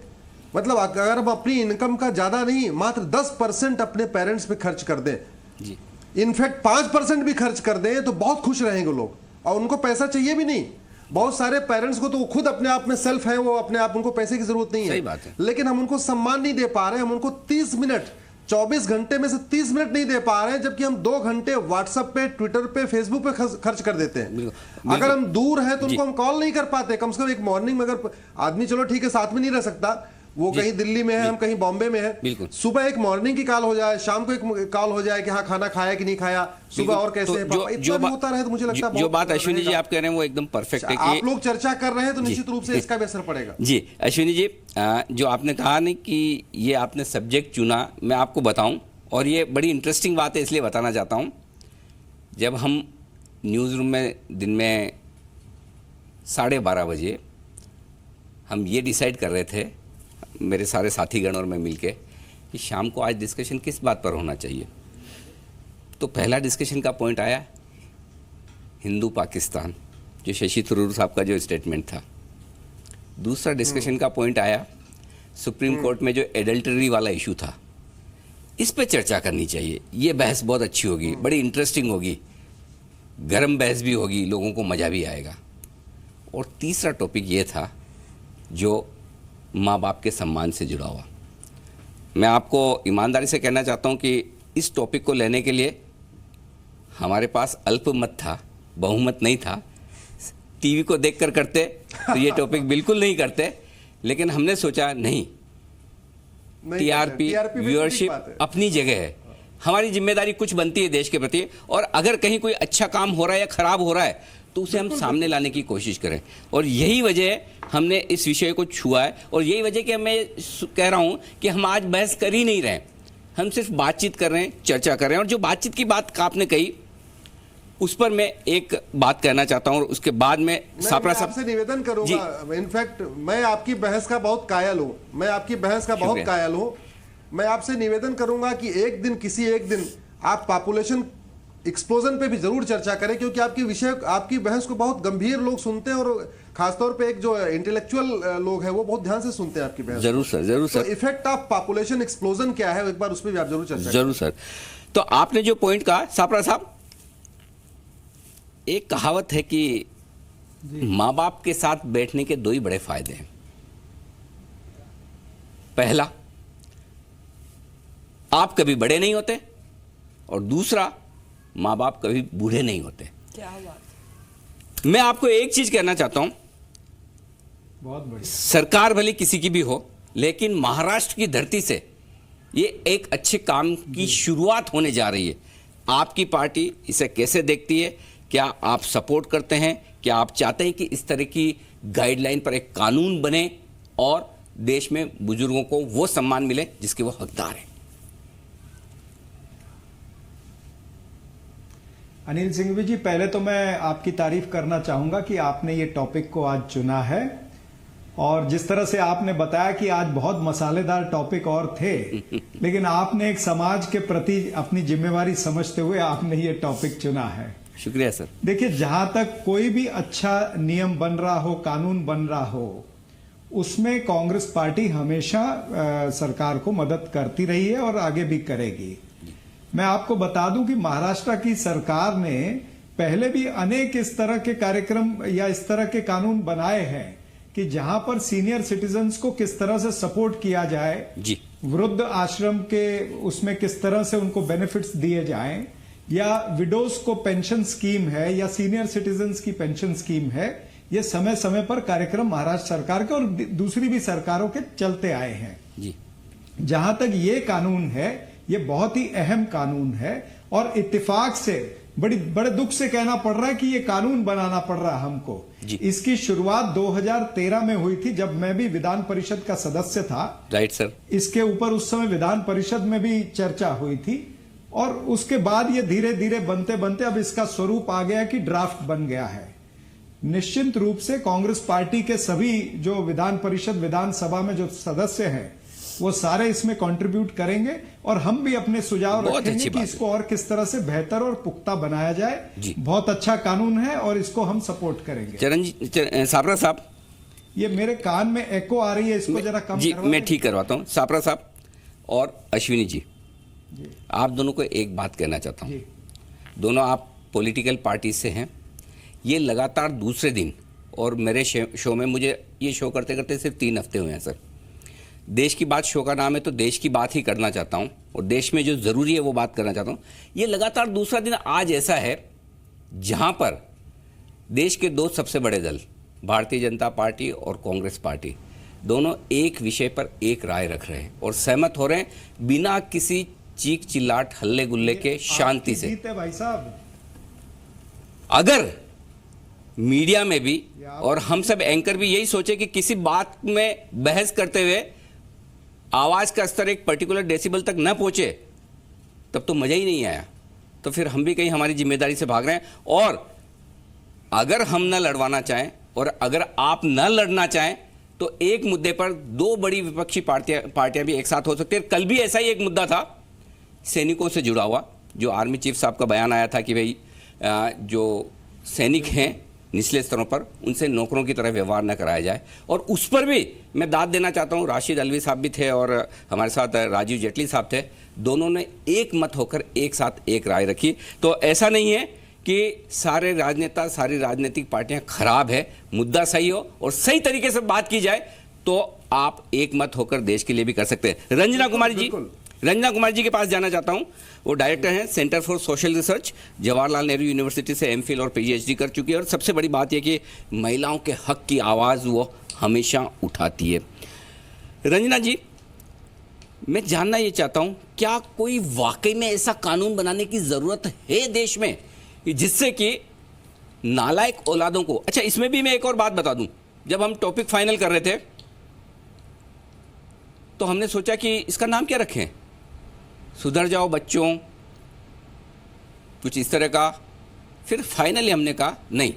मतलब अगर हम अपनी इनकम का ज्यादा नहीं, मात्र 10% अपने पेरेंट्स पे खर्च कर दें, इनफैक्ट 5% भी खर्च कर दें तो बहुत खुश रहेंगे लोग, और उनको पैसा चाहिए भी नहीं। बहुत सारे पेरेंट्स को तो वो खुद अपने आप में सेल्फ है, वो अपने आप, उनको पैसे की जरूरत नहीं है। सही बात है। लेकिन हम उनको सम्मान नहीं दे पा रहे। हम उनको 30 मिनट, 24 घंटे में से 30 मिनट नहीं दे पा रहे हैं, जबकि हम 2 घंटे व्हाट्सएप पे, ट्विटर पे, फेसबुक पे खर्च कर देते हैं। अगर हम दूर हैं तो उनको हम कॉल नहीं कर पाते। कम से कम एक मॉर्निंग में, अगर आदमी चलो ठीक है साथ में नहीं रह सकता, वो कहीं दिल्ली में है, हम कहीं बॉम्बे में है, सुबह एक मॉर्निंग की कॉल हो जाए, शाम को एक कॉल हो जाए कि हाँ खाना खाया कि नहीं खाया, सुबह और कैसे है, इतना भी होता रहे तो मुझे लगता है जो बात अश्विनी जी आप कह रहे हैं वो एकदम परफेक्ट है कि आप लोग चर्चा कर रहे हैं तो निश्चित रूप से इसका भी असर पड़ेगा। जी अश्विनी जी, जो आपने कहा नहीं कि ये आपने सब्जेक्ट चुना, मैं आपको बताऊं, और ये बड़ी इंटरेस्टिंग बात है इसलिए बताना चाहता हूं। जब हम न्यूज़ रूम में दिन में 12:30 बजे हम ये डिसाइड कर रहे थे, मेरे सारे साथीगण और मैं मिलके, कि शाम को आज डिस्कशन किस बात पर होना चाहिए, तो पहला डिस्कशन का पॉइंट आया हिंदू पाकिस्तान, जो शशि थरूर साहब का जो स्टेटमेंट था। दूसरा डिस्कशन का पॉइंट आया सुप्रीम कोर्ट में जो एडल्टरी वाला इशू था, इस पे चर्चा करनी चाहिए। ये बहस बहुत अच्छी होगी, बड़ी इंटरेस्टिंग होगी, गर्म बहस भी होगी, लोगों को मज़ा भी आएगा। और तीसरा टॉपिक ये था जो माँ बाप के सम्मान से जुड़ा हुआ। मैं आपको ईमानदारी से कहना चाहता हूँ कि इस टॉपिक को लेने के लिए हमारे पास अल्पमत था, बहुमत नहीं था। टीवी को देखकर करते तो ये टॉपिक बिल्कुल नहीं करते, लेकिन हमने सोचा नहीं, टीआरपी व्यूअरशिप अपनी जगह है, हमारी जिम्मेदारी कुछ बनती है देश के प्रति, और अगर कहीं कोई अच्छा काम हो रहा है या खराब हो रहा है तो उसे हम सामने लाने की कोशिश करें। और यही वजह हमने इस विषय को छुआ है, और यही वजह कि मैं कह रहा हूं कि हम आज बहस कर ही नहीं रहे, हम सिर्फ बातचीत कर रहे हैं, चर्चा कर रहे हैं। और जो बातचीत की बात आपने कही उस पर मैं एक बात कहना चाहता हूं, और उसके बाद में सापरा साहब से निवेदन करूंगा। इनफैक्ट मैं आपकी बहस का बहुत कायल हूं, मैं आपसे निवेदन करूंगा कि एक दिन, किसी एक दिन आप पॉपुलेशन एक्सप्लोजन पे भी जरूर चर्चा करें, क्योंकि आपकी बहस को बहुत गंभीर लोग सुनते हैं, और खासतौर पे एक जो इंटेलेक्चुअल लोग हैं वो बहुत ध्यान से सुनते हैं आपकी बहस। जरूर सर। तो इफेक्ट ऑफ पॉपुलेशन एक्सप्लोजन क्या है, एक बार उस पर भी आप जरूर चर्चा जरूर सर। तो आपने जो पॉइंट कहा सापरा साहब, एक कहावत है कि माँ बाप के साथ बैठने के 2 ही बड़े फायदे हैं। पहला, आप कभी बड़े नहीं होते, और दूसरा, माँ बाप कभी बूढ़े नहीं होते। क्या बात। मैं आपको एक चीज कहना चाहता हूं, बहुत बढ़िया, सरकार भले किसी की भी हो, लेकिन महाराष्ट्र की धरती से ये एक अच्छे काम की शुरुआत होने जा रही है। आपकी पार्टी इसे कैसे देखती है? क्या आप सपोर्ट करते हैं? क्या आप चाहते हैं कि इस तरह की गाइडलाइन पर एक कानून बने और देश में बुजुर्गों को वो सम्मान मिले जिसके वो हकदार हैं। अनिल सिंघवी जी, पहले तो मैं आपकी तारीफ करना चाहूंगा कि आपने ये टॉपिक को आज चुना है, और जिस तरह से आपने बताया कि आज बहुत मसालेदार टॉपिक और थे लेकिन आपने एक समाज के प्रति अपनी जिम्मेवारी समझते हुए आपने ये टॉपिक चुना है। शुक्रिया सर। देखिए, जहां तक कोई भी अच्छा नियम बन रहा हो, कानून बन रहा हो, उसमें कांग्रेस पार्टी हमेशा सरकार को मदद करती रही है और आगे भी करेगी। मैं आपको बता दूं कि महाराष्ट्र की सरकार ने पहले भी अनेक इस तरह के कार्यक्रम या इस तरह के कानून बनाए हैं कि जहां पर सीनियर सिटीजन्स को किस तरह से सपोर्ट किया जाए जी, वृद्ध आश्रम के उसमें किस तरह से उनको बेनिफिट्स दिए जाएं, या विडोज को पेंशन स्कीम है या सीनियर सिटीजन्स की पेंशन स्कीम है, ये समय समय पर कार्यक्रम महाराष्ट्र सरकार के और दूसरी भी सरकारों के चलते आए हैं जी। जहां तक ये कानून है, ये बहुत ही अहम कानून है और इत्तेफाक से बड़े दुख से कहना पड़ रहा है कि ये कानून बनाना पड़ रहा है हमको। इसकी शुरुआत 2013 में हुई थी, जब मैं भी विधान परिषद का सदस्य था। Right sir. इसके ऊपर उस समय विधान परिषद में भी चर्चा हुई थी और उसके बाद ये धीरे धीरे बनते बनते अब इसका स्वरूप आ गया कि ड्राफ्ट बन गया है। निश्चित रूप से कांग्रेस पार्टी के सभी जो विधान परिषद विधानसभा में जो सदस्य हैं वो सारे इसमें कंट्रीब्यूट करेंगे और हम भी अपने सुझाव रखेंगे कि इसको और किस तरह से बेहतर और पुख्ता बनाया जाए। बहुत अच्छा कानून है और इसको हम सपोर्ट करेंगे। सापरा साहब, ये मेरे कान में एको आ रही है, इसको जरा कम जी मैं ठीक करवाता हूँ। सापरा साहब और अश्विनी जी, आप दोनों को एक बात कहना चाहता हूँ। दोनों आप पॉलिटिकल पार्टी से हैं। ये लगातार दूसरे दिन, और मेरे शो में मुझे ये शो करते करते सिर्फ 3 हफ्ते हुए हैं सर। देश की बात शो का नाम है तो देश की बात ही करना चाहता हूँ और देश में जो ज़रूरी है वो बात करना चाहता हूँ। ये लगातार दूसरा दिन आज ऐसा है जहाँ पर देश के 2 सबसे बड़े दल, भारतीय जनता पार्टी और कांग्रेस पार्टी, दोनों एक विषय पर एक राय रख रहे हैं और सहमत हो रहे हैं बिना किसी चीख चिल्लाट हल्ले गुल्ले के, शांति से। भाई साहब, अगर मीडिया में भी और हम सब एंकर भी यही सोचे कि किसी बात में बहस करते हुए आवाज का स्तर एक पर्टिकुलर डेसिबल तक न पहुंचे, तब तो मजा ही नहीं आया। तो फिर हम भी कहीं हमारी जिम्मेदारी से भाग रहे हैं। और अगर हम न लड़वाना चाहें और अगर आप न लड़ना चाहें तो एक मुद्दे पर 2 बड़ी विपक्षी पार्टियां भी एक साथ हो सकती है। कल भी ऐसा ही एक मुद्दा था सैनिकों से जुड़ा हुआ, जो आर्मी चीफ साहब का बयान आया था कि भाई जो सैनिक हैं निचले स्तरों पर, उनसे नौकरों की तरह व्यवहार न कराया जाए। और उस पर भी मैं दाद देना चाहता हूँ। राशिद अलवी साहब भी थे और हमारे साथ राजीव जेटली साहब थे। दोनों ने एक मत होकर एक साथ एक राय रखी। तो ऐसा नहीं है कि सारे राजनेता, सारी राजनीतिक पार्टियां खराब है। मुद्दा सही हो और सही तरीके से बात की जाए तो आप एक मत होकर देश के लिए भी कर सकते हैं। रंजना कुमारी जी के पास जाना चाहता हूं। वो डायरेक्टर हैं centre for social research, Jawaharlal Nehru university से एमफिल और पीएचडी कर चुकी है। और सबसे बड़ी बात यह कि महिलाओं के हक की आवाज़ वो हमेशा उठाती है। रंजना जी, मैं जानना ये चाहता हूं, क्या कोई वाकई में ऐसा कानून बनाने की ज़रूरत है देश में जिससे कि नालायक औलादों को, अच्छा इसमें भी मैं एक और बात बता दूं, जब हम टॉपिक फाइनल कर रहे थे तो हमने सोचा कि इसका नाम क्या रखें, सुधर जाओ बच्चों, कुछ इस तरह का। फिर फाइनली हमने कहा नहीं,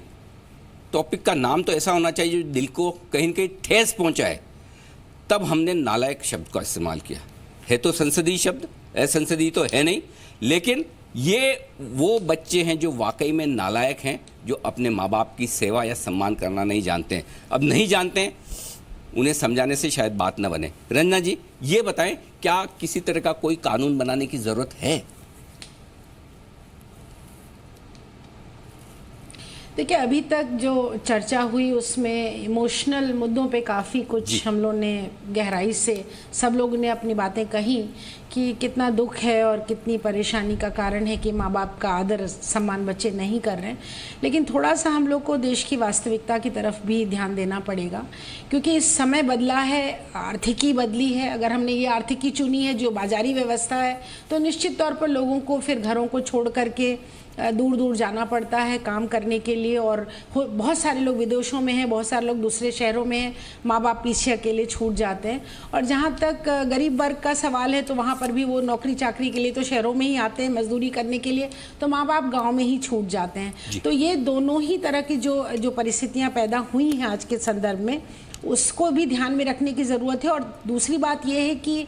टॉपिक का नाम तो ऐसा होना चाहिए जो दिल को कहीं न कहीं ठेस पहुंचाए। तब हमने नालायक शब्द का इस्तेमाल किया। है तो संसदीय शब्द, असंसदीय तो है नहीं, लेकिन ये वो बच्चे हैं जो वाकई में नालायक हैं, जो अपने माँ बाप की सेवा या सम्मान करना नहीं जानते हैं। अब नहीं जानते हैं, उन्हें समझाने से शायद बात न बने। रंजना जी, ये बताएं, क्या किसी तरह का कोई कानून बनाने की जरूरत है? देखिए, अभी तक जो चर्चा हुई उसमें इमोशनल मुद्दों पे काफ़ी कुछ हम लोगों ने गहराई से सब लोगों ने अपनी बातें कही कि कितना दुख है और कितनी परेशानी का कारण है कि माँ बाप का आदर सम्मान बच्चे नहीं कर रहे हैं। लेकिन थोड़ा सा हम लोग को देश की वास्तविकता की तरफ भी ध्यान देना पड़ेगा, क्योंकि इस समय बदला है, आर्थिकी बदली है। अगर हमने ये आर्थिकी चुनी है जो बाजारी व्यवस्था है, तो निश्चित तौर पर लोगों को फिर घरों को छोड़ करके दूर दूर जाना पड़ता है काम करने के लिए, और बहुत सारे लोग विदेशों में हैं, बहुत सारे लोग दूसरे शहरों में हैं, माँ बाप पीछे अकेले छूट जाते हैं। और जहाँ तक गरीब वर्ग का सवाल है तो वहाँ पर भी वो नौकरी चाकरी के लिए तो शहरों में ही आते हैं, मजदूरी करने के लिए तो माँ बाप गाँव में ही छूट जाते हैं। तो ये दोनों ही तरह की जो परिस्थितियाँ पैदा हुई हैं आज के संदर्भ में, उसको भी ध्यान में रखने की ज़रूरत है। और दूसरी बात यह है कि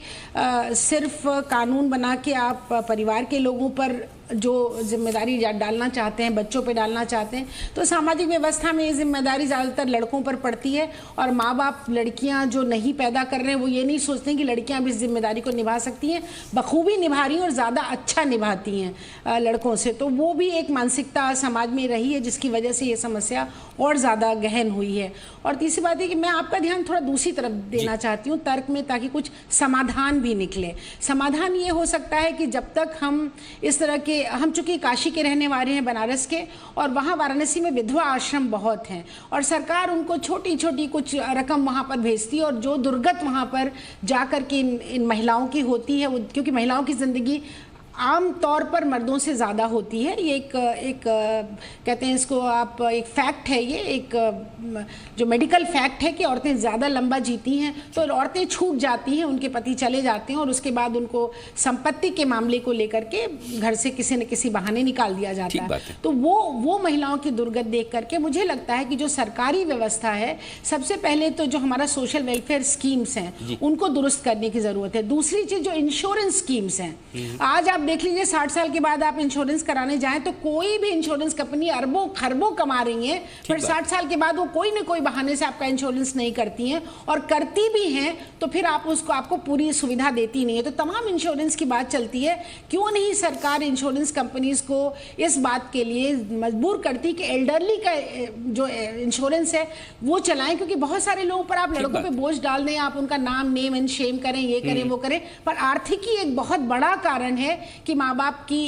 सिर्फ कानून बना के आप परिवार के लोगों पर जो जिम्मेदारी डालना चाहते हैं, बच्चों पे डालना चाहते हैं, तो सामाजिक व्यवस्था में ये जिम्मेदारी ज़्यादातर लड़कों पर पड़ती है। और माँ बाप लड़कियां जो नहीं पैदा कर रहे हैं वो ये नहीं सोचते हैं कि लड़कियां भी इस जिम्मेदारी को निभा सकती हैं, बखूबी निभा रही हैं और ज़्यादा अच्छा निभाती हैं लड़कों से। तो वो भी एक मानसिकता समाज में रही है जिसकी वजह से ये समस्या और ज़्यादा गहन हुई है। और तीसरी बात है कि मैं आपका ध्यान थोड़ा दूसरी तरफ देना चाहती हूँ तर्क में, ताकि कुछ समाधान भी निकले। समाधान ये हो सकता है कि जब तक हम इस तरह के, हम चूंकि काशी के रहने वाले हैं, बनारस के, और वहाँ वाराणसी में विधवा आश्रम बहुत हैं और सरकार उनको छोटी छोटी कुछ रकम वहाँ पर भेजती है, और जो दुर्गत वहाँ पर जा कर के इन महिलाओं की होती है, क्योंकि महिलाओं की ज़िंदगी आम तौर पर मर्दों से ज़्यादा होती है। ये एक कहते हैं इसको आप, एक फैक्ट है, ये एक जो मेडिकल फैक्ट है कि औरतें ज़्यादा लंबा जीती हैं। तो औरतें छूट जाती हैं, उनके पति चले जाते हैं और उसके बाद उनको संपत्ति के मामले को लेकर के घर से किसी न किसी बहाने निकाल दिया जाता है। तो वो महिलाओं की दुर्गत देख करके मुझे लगता है कि जो सरकारी व्यवस्था है, सबसे पहले तो जो हमारा सोशल वेलफेयर स्कीम्स हैं उनको दुरुस्त करने की ज़रूरत है। दूसरी चीज़ जो इंश्योरेंस स्कीम्स हैं, आज आप देख लीजिए 60 साल के बाद आप इंश्योरेंस कराने जाएं तो कोई भी इंश्योरेंस कंपनी अरबों खरबों कमा रही है, पर 60 साल के बाद वो कोई न कोई बहाने से आपका इंश्योरेंस नहीं करती हैं, और करती भी हैं तो फिर आपको पूरी सुविधा देती नहीं है। तो तमाम इंश्योरेंस की बात चलती है, क्यों नहीं सरकार इंश्योरेंस कंपनीज को इस बात के लिए मजबूर करती कि एल्डरली का जो इंश्योरेंस है वो चलाएं, क्योंकि बहुत सारे लोगों पर आप लड़कों पे बोझ डाल दें, आप उनका नाम नेम एंड शेम करें, ये करें वो करें, पर आर्थिकी एक बहुत बड़ा कारण है कि माँ बाप की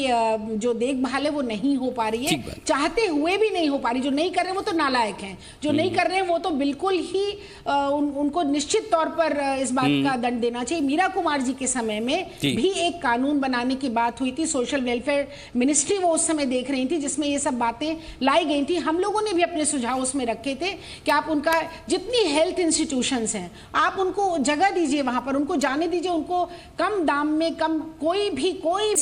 जो देखभाल है वो नहीं हो पा रही है, चाहते हुए भी नहीं हो पा रही। जो नहीं कर रहे वो तो नालायक हैं, जो नहीं कर रहे हैं वो तो बिल्कुल ही उनको निश्चित तौर पर इस बात का दंड देना चाहिए। मीरा कुमार जी के समय में भी एक कानून बनाने की बात हुई थी, सोशल वेलफेयर मिनिस्ट्री वो उस समय देख रही थी, जिसमें ये सब बातें लाई गई थी। हम लोगों ने भी अपने सुझाव उसमें रखे थे कि आप उनका जितनी हेल्थ इंस्टीट्यूशंस हैं आप उनको जगह दीजिए, वहां पर उनको जाने दीजिए, उनको कम दाम में कोई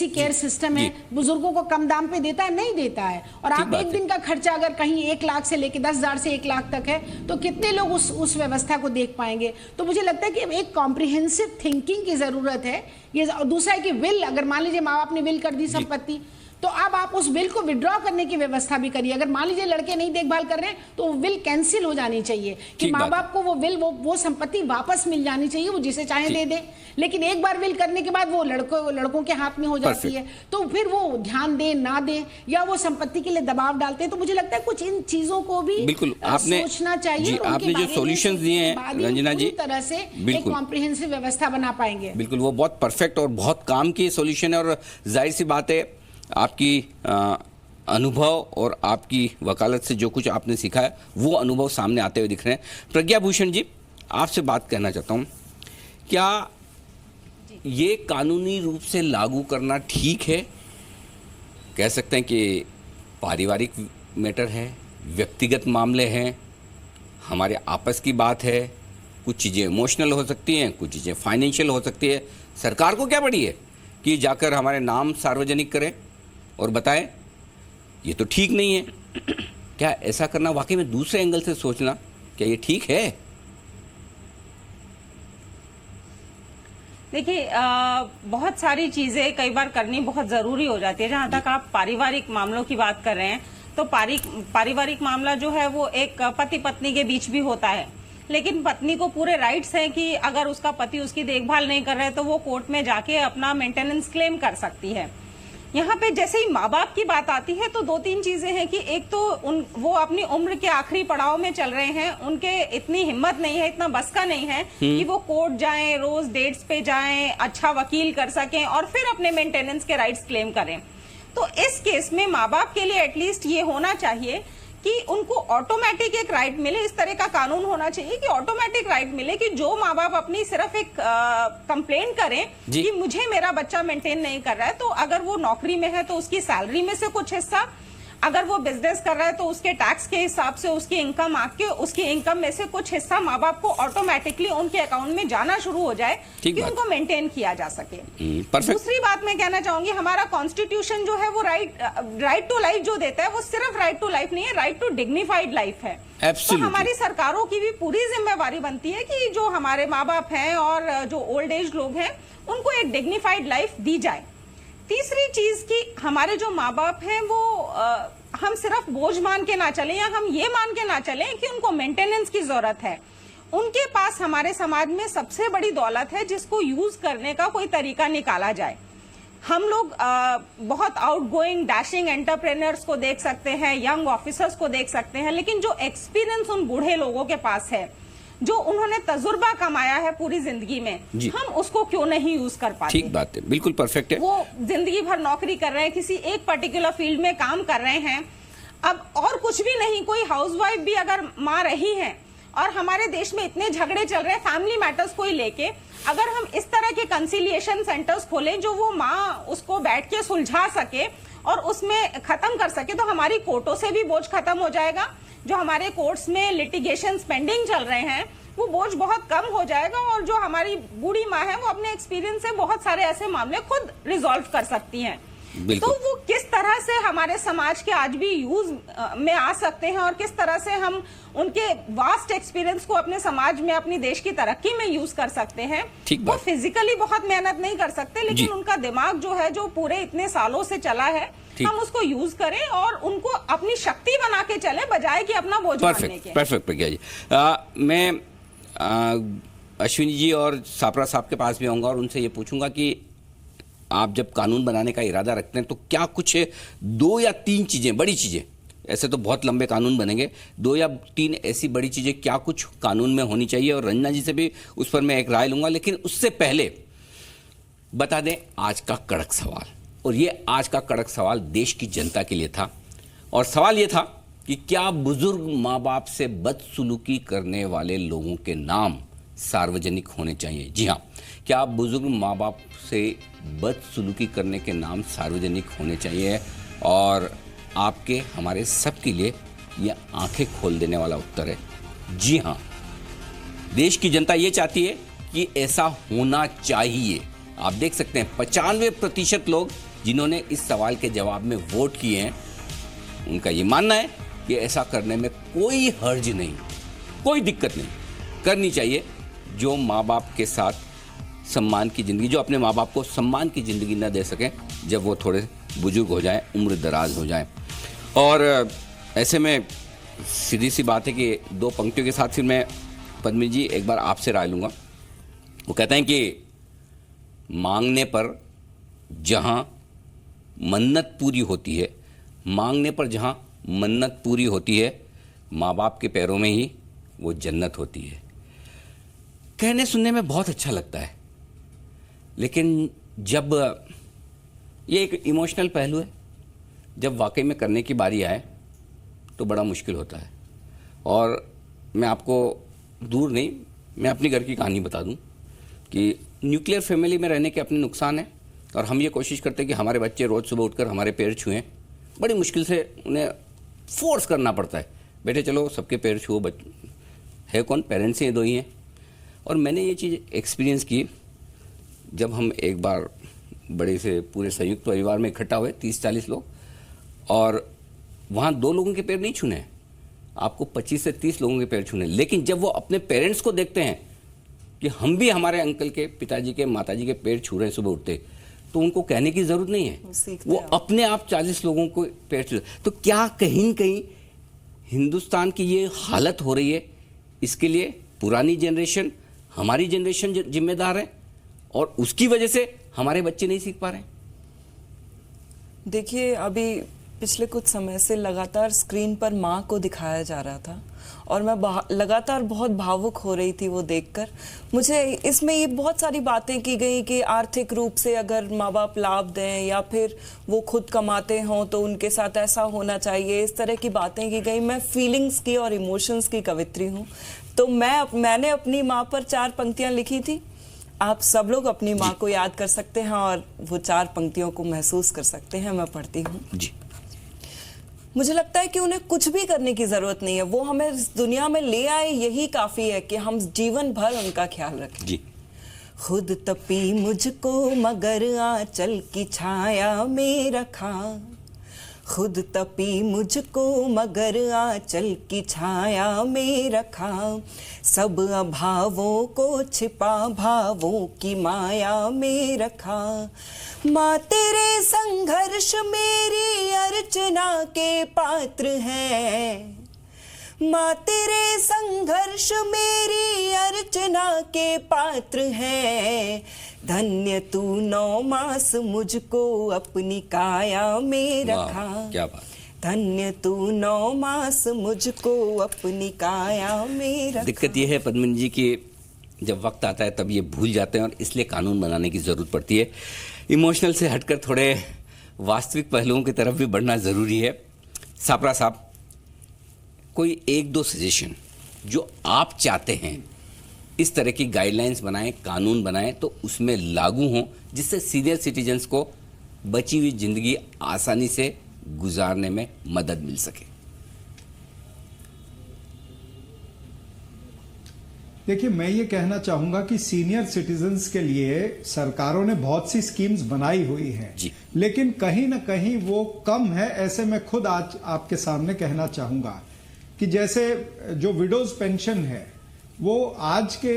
केयर सिस्टम है बुजुर्गों को कम दाम पे देता है, नहीं देता है। और आप एक दिन का खर्चा अगर कहीं 1 लाख से लेके 10,000 से 1 लाख तक है तो कितने लोग उस व्यवस्था को देख पाएंगे। तो मुझे लगता है कि एक कॉम्प्रिहेंसिव थिंकिंग की जरूरत है। ये दूसरा है कि विल, अगर मान लीजिए माँ बाप ने विल कर दी संपत्ति, तो अब आप उस विल को विड्रॉ करने की व्यवस्था भी करिए। अगर मान लीजिए लड़के नहीं देखभाल कर रहे हैं तो विल कैंसिल हो जानी चाहिए कि माँ बाप को वो संपत्ति वापस मिल जानी चाहिए, वो जिसे चाहे दे दे। लेकिन एक बार विल करने के बाद वो लड़कों के हाथ में हो जाती है, तो फिर वो ध्यान दे ना दे या वो संपत्ति के लिए दबाव डालते हैं। तो मुझे लगता है कुछ इन चीजों को भी बिल्कुल सोचना चाहिए। आपने जो सॉल्यूशंस दिए हैं रंजना जी, तरह से एक कॉम्प्रिहेंसिव व्यवस्था बना पाएंगे। बिल्कुल, वो बहुत परफेक्ट और बहुत काम की सॉल्यूशन है। और जाहिर सी बात है आपकी अनुभव और आपकी वकालत से जो कुछ आपने सीखा है वो अनुभव सामने आते हुए दिख रहे हैं। प्रज्ञा भूषण जी, आपसे बात करना चाहता हूँ, क्या ये कानूनी रूप से लागू करना ठीक है? कह सकते हैं कि पारिवारिक मैटर है, व्यक्तिगत मामले हैं, हमारे आपस की बात है, कुछ चीज़ें इमोशनल हो सकती हैं, कुछ चीज़ें फाइनेंशियल हो सकती है। सरकार को क्या पड़ी है कि जाकर हमारे नाम सार्वजनिक करें और बताएं ये तो ठीक नहीं है? क्या ऐसा करना वाकई में दूसरे एंगल से सोचना, क्या ये ठीक है? देखिए, बहुत सारी चीजें कई बार करनी बहुत जरूरी हो जाती है। जहां तक आप पारिवारिक मामलों की बात कर रहे हैं तो पारिवारिक मामला जो है वो एक पति पत्नी के बीच भी होता है, लेकिन पत्नी को पूरे राइट्स हैं कि अगर उसका पति उसकी देखभाल नहीं कर रहे तो वो कोर्ट में जाके अपना मेंटेनेंस क्लेम कर सकती है। यहाँ पे जैसे ही माँ बाप की बात आती है तो 2-3 चीजें हैं कि एक तो वो अपनी उम्र के आखिरी पड़ाव में चल रहे हैं, उनके इतनी हिम्मत नहीं है, इतना बस का नहीं है कि वो कोर्ट जाएं, रोज डेट्स पे जाएं, अच्छा वकील कर सकें और फिर अपने मेंटेनेंस के राइट्स क्लेम करें। तो इस केस में माँ बाप के लिए एटलीस्ट ये होना चाहिए कि उनको ऑटोमेटिक एक राइट मिले। इस तरह का कानून होना चाहिए कि ऑटोमेटिक राइट मिले कि जो माँ बाप अपनी सिर्फ एक कंप्लेंट करें कि मुझे मेरा बच्चा मेंटेन नहीं कर रहा है, तो अगर वो नौकरी में है तो उसकी सैलरी में से कुछ हिस्सा, अगर वो बिजनेस कर रहा है तो उसके टैक्स के हिसाब से उसकी इनकम आके उसकी इनकम में से कुछ हिस्सा माँ बाप को ऑटोमेटिकली उनके अकाउंट में जाना शुरू हो जाए कि उनको मेंटेन किया जा सके। दूसरी बात मैं कहना चाहूंगी, हमारा कॉन्स्टिट्यूशन जो है वो राइट टू लाइफ जो देता है वो सिर्फ राइट टू लाइफ नहीं है, राइट टू डिग्निफाइड लाइफ है। तो हमारी सरकारों की भी पूरी जिम्मेवारी बनती है कि जो हमारे माँ बाप हैं और जो ओल्ड एज लोग हैं उनको एक डिग्निफाइड लाइफ दी जाए। तीसरी चीज कि हमारे जो माँ बाप हैं वो हम सिर्फ बोझ मान के ना चलें या हम ये मान के ना चलें कि उनको मेंटेनेंस की जरूरत है। उनके पास हमारे समाज में सबसे बड़ी दौलत है जिसको यूज करने का कोई तरीका निकाला जाए। हम लोग बहुत आउटगोइंग डैशिंग एंटरप्रेन्योर्स को देख सकते हैं, यंग ऑफिसर्स को देख सकते हैं, लेकिन जो एक्सपीरियंस उन बूढ़े लोगों के पास है, जो उन्होंने तजुर्बा कमाया है पूरी जिंदगी में, हम उसको क्यों नहीं यूज कर पाते? ठीक बात है, बिल्कुल परफेक्ट है। वो जिंदगी भर नौकरी कर रहे हैं, किसी एक पर्टिकुलर फील्ड में काम कर रहे हैं, अब और कुछ भी नहीं, कोई हाउसवाइफ भी अगर माँ रही है और हमारे देश में इतने झगड़े चल रहे हैं फैमिली मैटर्स को ही लेके, अगर हम इस तरह के कंसिलिएशन सेंटर्स खोलें जो वो माँ उसको बैठ के सुलझा सके और उसमें खत्म कर सके, तो हमारी कोर्टों से भी बोझ खत्म हो जाएगा। जो हमारे कोर्ट्स में लिटिगेशन पेंडिंग चल रहे हैं वो बोझ बहुत कम हो जाएगा और जो हमारी बूढ़ी माँ है वो अपने एक्सपीरियंस से बहुत सारे ऐसे मामले खुद रिजॉल्व कर सकती हैं। तो वो किस तरह से हमारे समाज के आज भी यूज में आ सकते हैं और किस तरह से हम उनके वास्ट एक्सपीरियंस को अपने समाज में, अपनी देश की तरक्की में यूज कर सकते हैं। वो फिजिकली बहुत मेहनत नहीं कर सकते, लेकिन उनका दिमाग जो है, जो पूरे इतने सालों से चला है, हम उसको यूज करें और उनको अपनी शक्ति बना के चले बजाय कि अपना बोझ मानने के। परफेक्ट प्रज्ञा जी। मैं अश्विनी जी और सापरा साहब के पास भी आऊंगा और उनसे ये पूछूंगा कि आप जब कानून बनाने का इरादा रखते हैं तो क्या कुछ 2 या 3 चीज़ें, बड़ी चीज़ें, ऐसे तो बहुत लंबे कानून बनेंगे, 2 या 3 ऐसी बड़ी चीज़ें क्या कुछ कानून में होनी चाहिए? और रंजना जी से भी उस पर मैं एक राय लूँगा, लेकिन उससे पहले बता दें आज का कड़क सवाल। और ये आज का कड़क सवाल देश की जनता के लिए था, और सवाल ये था कि क्या बुजुर्ग माँ बाप से बदसलूकी करने वाले लोगों के नाम सार्वजनिक होने चाहिए? जी हाँ, क्या बुजुर्ग माँ बाप से बदसलूकी करने के नाम सार्वजनिक होने चाहिए? और आपके, हमारे सबके लिए ये आंखें खोल देने वाला उत्तर है जी हाँ। देश की जनता ये चाहती है कि ऐसा होना चाहिए। आप देख सकते हैं 95% लोग जिन्होंने इस सवाल के जवाब में वोट किए हैं, उनका ये मानना है कि ऐसा करने में कोई हर्ज नहीं, कोई दिक्कत नहीं, करनी चाहिए। जो माँ बाप के साथ सम्मान की ज़िंदगी, जो अपने माँ बाप को सम्मान की ज़िंदगी न दे सकें जब वो थोड़े बुजुर्ग हो जाएं, उम्र दराज हो जाएं। और ऐसे में सीधी सी बात है कि 2 पंक्तियों के साथ फिर मैं पद्मी जी एक बार आपसे राय लूँगा। वो कहते हैं कि मांगने पर जहाँ मन्नत पूरी होती है, मांगने पर जहाँ मन्नत पूरी होती है, माँ बाप के पैरों में ही वो जन्नत होती है। कहने सुनने में बहुत अच्छा लगता है, लेकिन जब ये एक इमोशनल पहलू है, जब वाकई में करने की बारी आए तो बड़ा मुश्किल होता है। और मैं आपको दूर नहीं, मैं अपनी घर की कहानी बता दूं कि न्यूक्लियर फैमिली में रहने के अपने नुकसान हैं, और हम ये कोशिश करते हैं कि हमारे बच्चे रोज़ सुबह उठकर हमारे पैर छुएं। बड़ी मुश्किल से उन्हें फोर्स करना पड़ता है, बेटे चलो सबके पैर छुओ, है कौन, पेरेंट्स ही 2 ही हैं। और मैंने ये चीज़ एक्सपीरियंस की जब हम एक बार बड़े से पूरे संयुक्त परिवार में इकट्ठा हुए, 30-40 लोग, और वहाँ 2 लोगों के पैर नहीं छूने, आपको 25 से 30 लोगों के पैर छूने। लेकिन जब वो अपने पेरेंट्स को देखते हैं कि हम भी हमारे अंकल के, पिताजी के, माताजी के पैर छू रहे हैं सुबह उठते, तो उनको कहने की ज़रूरत नहीं है, वो अपने आप 40 लोगों को पैर छू। तो क्या कहीं न कहीं हिंदुस्तान की ये हालत हो रही है, इसके लिए पुरानी जनरेशन, हमारी जनरेशन जिम्मेदार है, और उसकी वजह से हमारे बच्चे नहीं सीख पा रहे हैं? देखिए, अभी पिछले कुछ समय से लगातार स्क्रीन पर माँ को दिखाया जा रहा था और मैं लगातार बहुत भावुक हो रही थी वो देखकर। मुझे इसमें ये बहुत सारी बातें की गई कि आर्थिक रूप से अगर माँ बाप लाभ दें या फिर वो खुद कमाते हों तो उनके साथ ऐसा होना चाहिए, इस तरह की बातें की गई। मैं फीलिंग्स की और इमोशंस की कवित्री हूँ, तो मैंने अपनी माँ पर 4 पंक्तियाँ लिखी थी। आप सब लोग अपनी माँ को याद कर सकते हैं और वो 4 पंक्तियों को महसूस कर सकते हैं। मैं पढ़ती हूँ जी। मुझे लगता है कि उन्हें कुछ भी करने की जरूरत नहीं है, वो हमें इस दुनिया में ले आए, यही काफी है कि हम जीवन भर उनका ख्याल रखें जी। खुद तपी मुझको मगर आंचल की छाया में रखा, खुद तपी मुझको मगर आंचल की छाया में रखा, सब अभावों को छिपा भावों की माया में रखा। माँ तेरे संघर्ष मेरी अर्चना के पात्र है, माँ तेरे संघर्ष मेरी अर्चना के पात्र है, धन्य तू 9 मास मुझको अपनी काया में रखा। क्या बात। धन्य तू 9 मास मुझको अपनी काया में रखा। दिक्कत यह है पद्मिनी जी कि जब वक्त आता है तब ये भूल जाते हैं और इसलिए कानून बनाने की जरूरत पड़ती है। इमोशनल से हटकर थोड़े वास्तविक पहलुओं की तरफ भी बढ़ना ज़रूरी है। सापरा साहब, कोई 1-2 सजेशन जो आप चाहते हैं इस तरह की गाइडलाइंस बनाएं, कानून बनाएं तो उसमें लागू हों, जिससे सीनियर सिटीजन्स को बची हुई ज़िंदगी आसानी से गुजारने में मदद मिल सके। देखिए, मैं ये कहना चाहूंगा कि सीनियर सिटीजन्स के लिए सरकारों ने बहुत सी स्कीम्स बनाई हुई हैं, लेकिन कहीं ना कहीं वो कम है। ऐसे मैं खुद आज आपके सामने कहना चाहूंगा कि जैसे जो विडोज पेंशन है वो आज के